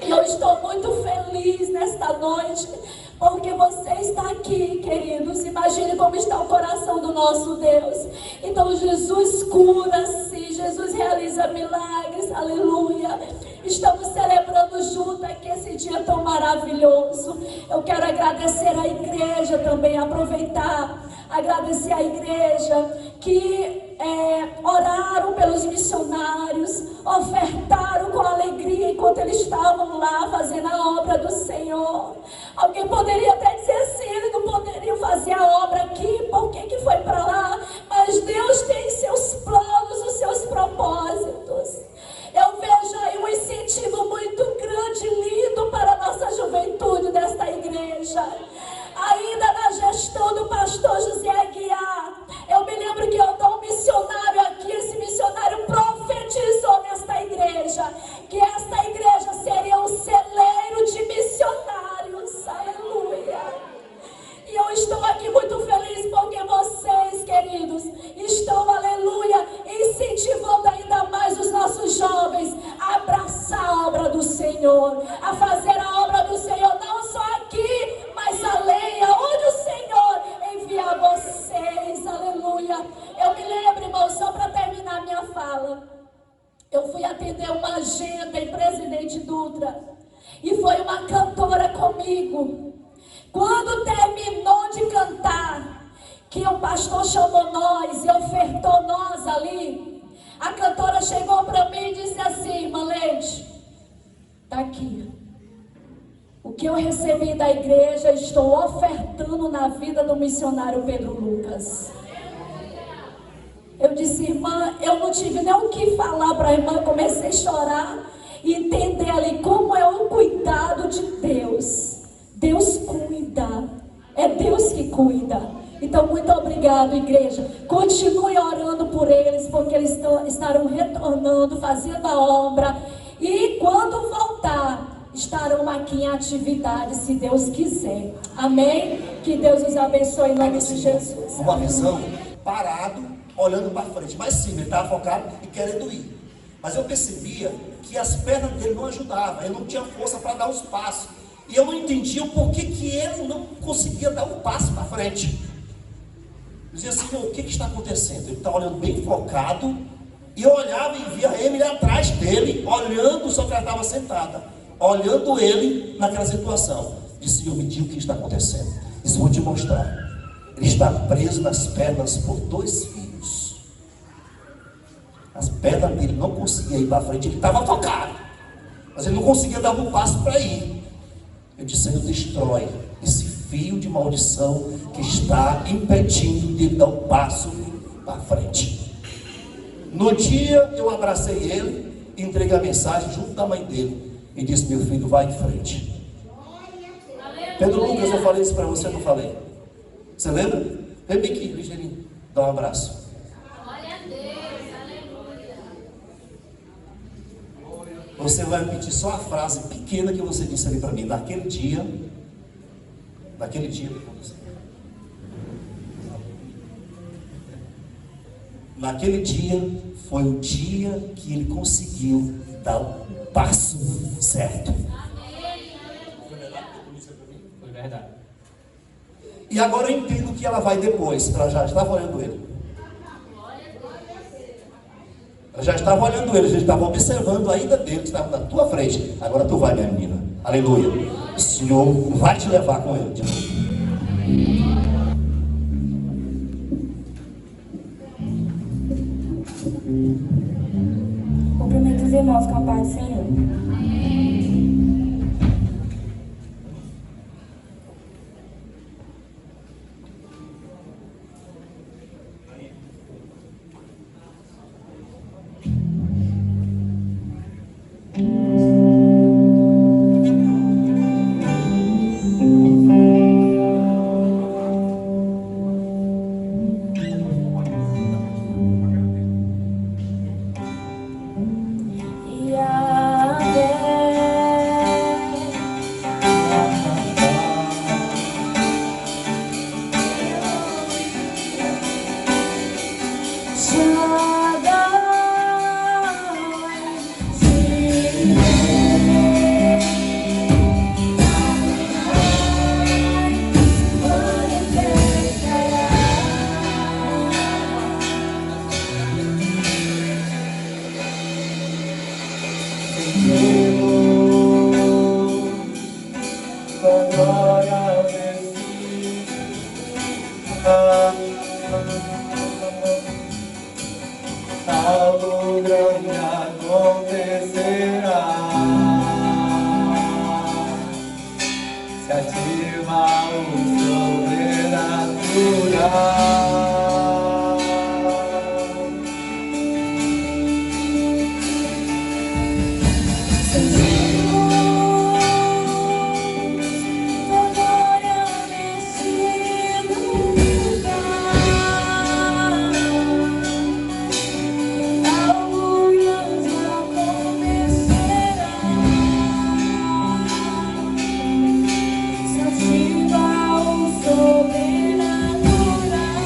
S2: E eu estou muito feliz nesta noite, porque você está aqui, queridos. Imagine como está o coração do nosso Deus. Então Jesus cura, sim, Jesus realiza milagres, aleluia. Estamos celebrando junto aqui esse dia tão maravilhoso. Eu quero agradecer à igreja também, aproveitar, agradecer à igreja que oraram pelos missionários, ofertaram com alegria enquanto eles estavam lá fazendo a obra do Senhor. Alguém poderia até dizer assim, eles não poderiam fazer a obra aqui, por que foi para lá? Mas Deus tem seus planos, os seus propósitos. Eu vejo aí um incentivo muito grande, lindo para a nossa juventude desta igreja. Ainda na gestão do pastor José Aguiar, eu me lembro que eu dou um missionário aqui, esse missionário profetizou nesta igreja, que esta igreja seria um celeiro de missionários, aleluia. E eu estou aqui muito feliz porque vocês, queridos, estão, aleluia, incentivando ainda mais os nossos jovens a abraçar a obra do Senhor, a fazer a obra do Senhor, não só aqui, mas além, aonde o Senhor enviar vocês, aleluia. Eu me lembro, irmão, só para terminar minha fala, eu fui atender uma agenda em Presidente Dutra, e foi uma cantora comigo. Quando terminou de cantar, que o pastor chamou nós e ofertou nós ali, a cantora chegou para mim e disse assim: irmã Leite, está aqui. O que eu recebi da igreja, estou ofertando na vida do missionário Pedro Lucas. Eu disse: irmã, eu não tive nem o que falar para a irmã, comecei a chorar e entender ali como é o cuidado de Deus. Deus cuida, é Deus que cuida. Então, muito obrigado, igreja. Continue orando por eles, porque eles estarão retornando, fazendo a obra. E quando voltar, estarão aqui em atividade, se Deus quiser. Amém? Que Deus os abençoe em nome de Jesus.
S6: Uma visão, parado, olhando para frente. Mas sim, ele estava focado e querendo ir. Mas eu percebia que as pernas dele não ajudavam. Ele não tinha força para dar os passos. E eu não entendia o porquê que ele não conseguia dar um passo para frente. Eu dizia assim: o que está acontecendo? Ele está olhando bem focado. E eu olhava e via ele atrás dele, olhando, só que ela estava sentada, olhando ele naquela situação. Disse: Senhor, me diga o que está acontecendo. Isso eu vou te mostrar. Ele está preso nas pernas por 2 fios. As pernas dele não conseguiam ir para frente. Ele estava focado, mas ele não conseguia dar um passo para ir. Eu disse: Senhor, destrói esse fio de maldição que está impedindo de ele dar um passo para frente. No dia eu abracei ele, entreguei a mensagem junto da mãe dele e disse: meu filho, vai em frente. Pedro Lucas, eu falei isso para você, não falei? Você lembra? Vem bem aqui, ligeirinho, dá um abraço.
S2: Glória a Deus, aleluia.
S6: Você vai repetir só a frase pequena que você disse ali para mim. Naquele dia, naquele dia foi o dia que ele conseguiu dar o passo certo.
S5: Foi verdade.
S6: E agora eu entendo o que ela vai depois. Ela já estava olhando ele. Ela já estava olhando ele, já estava observando ainda dele, que estava na tua frente. Agora tu vai, minha menina. Aleluia. O Senhor vai te levar com ele.
S2: Cumprimento os irmãos com a paz do Senhor.
S7: algo grande acontecerá. Se ativa o sobrenatural.
S2: Sobrenatural.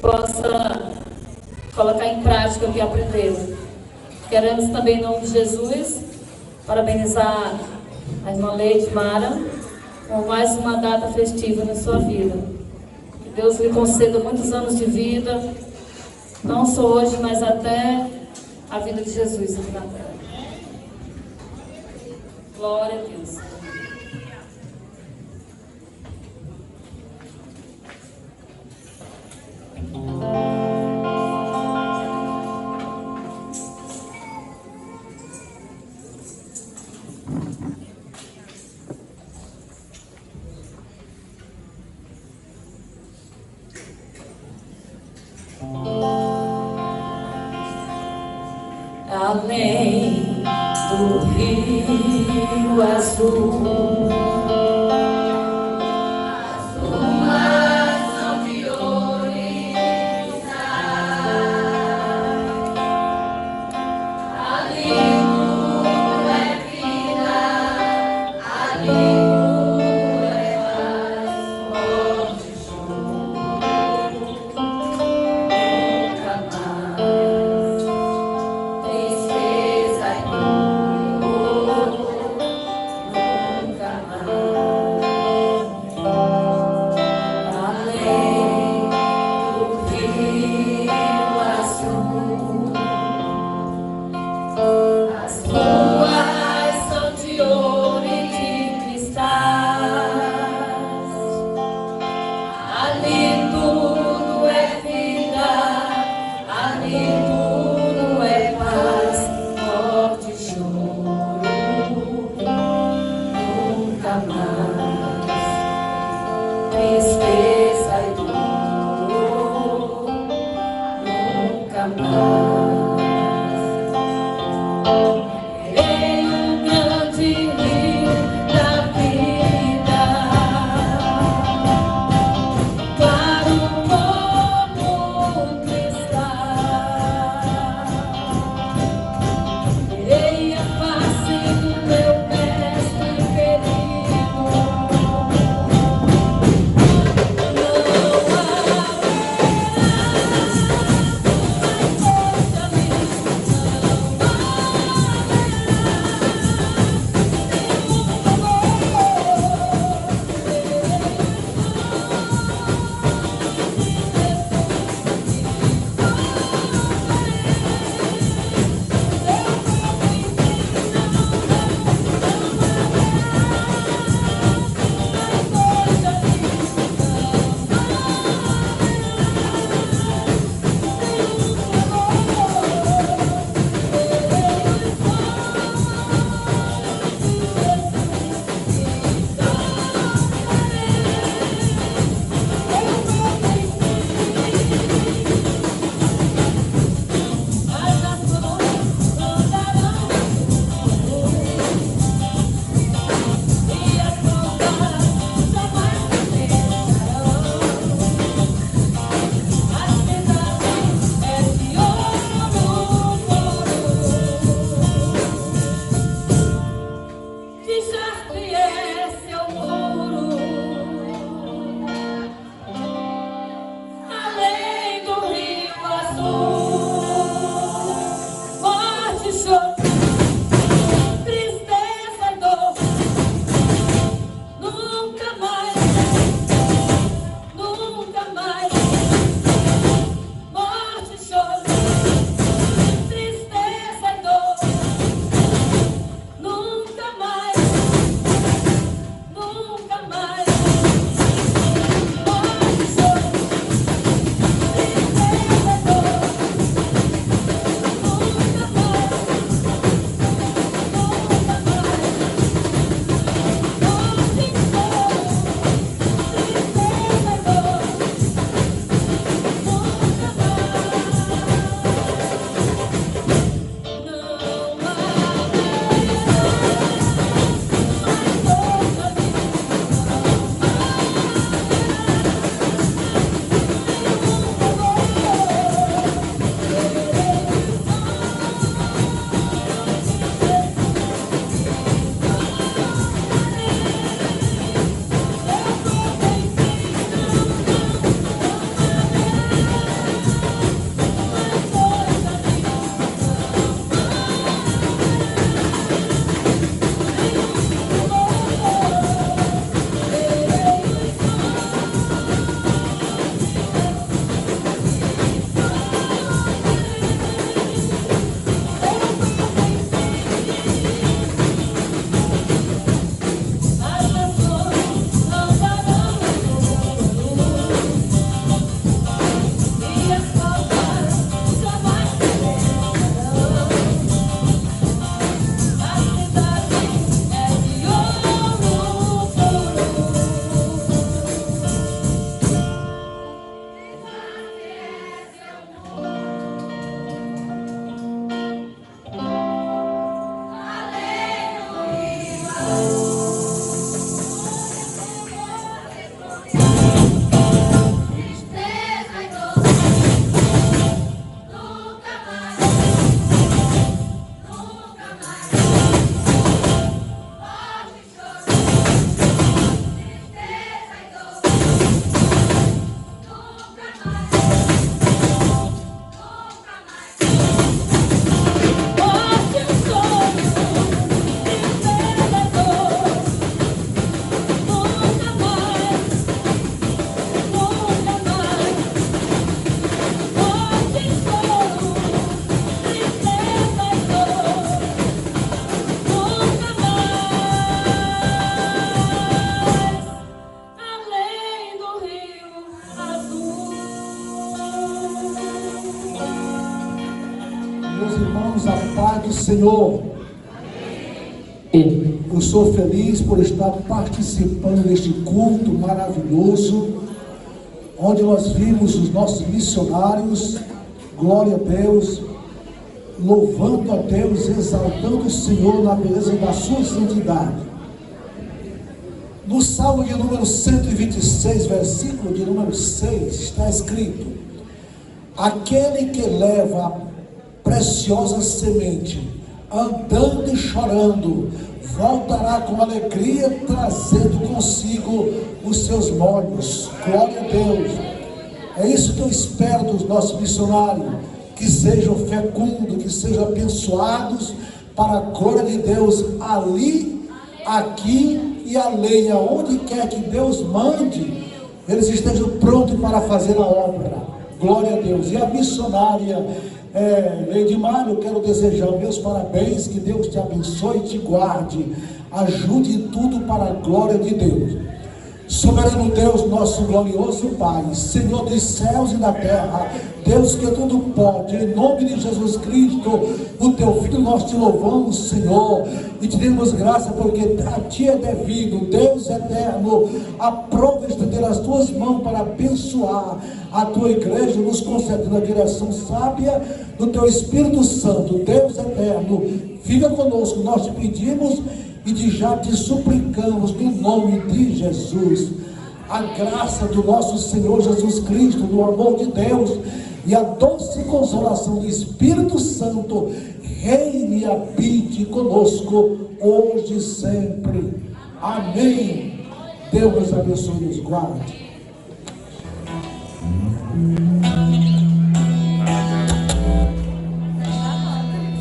S2: possa colocar em prática o que aprendeu. Queremos também, em nome de Jesus, parabenizar a irmã Leide Mara com mais uma data festiva na sua vida. Que Deus lhe conceda muitos anos de vida, não só hoje, mas até a vida de Jesus aqui na terra. Glória a Deus. Além do rio azul, as ruas são violentas, ali tudo é vida, ali tudo é paz, morte e choro, nunca mais. Tristeza e dor, nunca mais. Além do rio azul, as ruas são de ouro e de cristais. Ali tudo é vida, ali tudo é paz, morte e choro, nunca mais. Tristeza e dor, nunca mais. Em um grande rio da vida, claro como cristal, verei a face do meu mestre querido. Não
S8: irmãos, a paz do Senhor. Eu sou feliz por estar participando deste culto maravilhoso, onde nós vimos os nossos missionários, glória a Deus, louvando a Deus, exaltando o Senhor na beleza da sua santidade. No Salmo de número 126, versículo de número 6, está escrito: aquele que leva a preciosa semente, andando e chorando, voltará com alegria, trazendo consigo os seus molhos. Glória a Deus. É isso que eu espero dos nossos missionários, que sejam fecundos, que sejam abençoados para a glória de Deus, ali, aqui e além, aonde quer que Deus mande, eles estejam prontos para fazer a obra. Glória a Deus. E a missionária Leidmar, eu quero desejar meus parabéns, que Deus te abençoe e te guarde, ajude em tudo para a glória de Deus. Soberano Deus, nosso glorioso Pai, Senhor dos céus e da terra, Deus que tudo pode, em nome de Jesus Cristo, o teu Filho, nós te louvamos, Senhor, e te damos graça, porque a ti é devido, Deus eterno, aprova estender as tuas mãos para abençoar a tua igreja, nos concedendo a direção sábia do teu Espírito Santo. Deus eterno, fica conosco, nós te pedimos e já te suplicamos no nome de Jesus. A graça do nosso Senhor Jesus Cristo, do amor de Deus e a doce consolação do Espírito Santo reine e habite conosco hoje e sempre. Amém. Deus nos abençoe e nos guarde.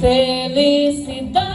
S2: Felicidade.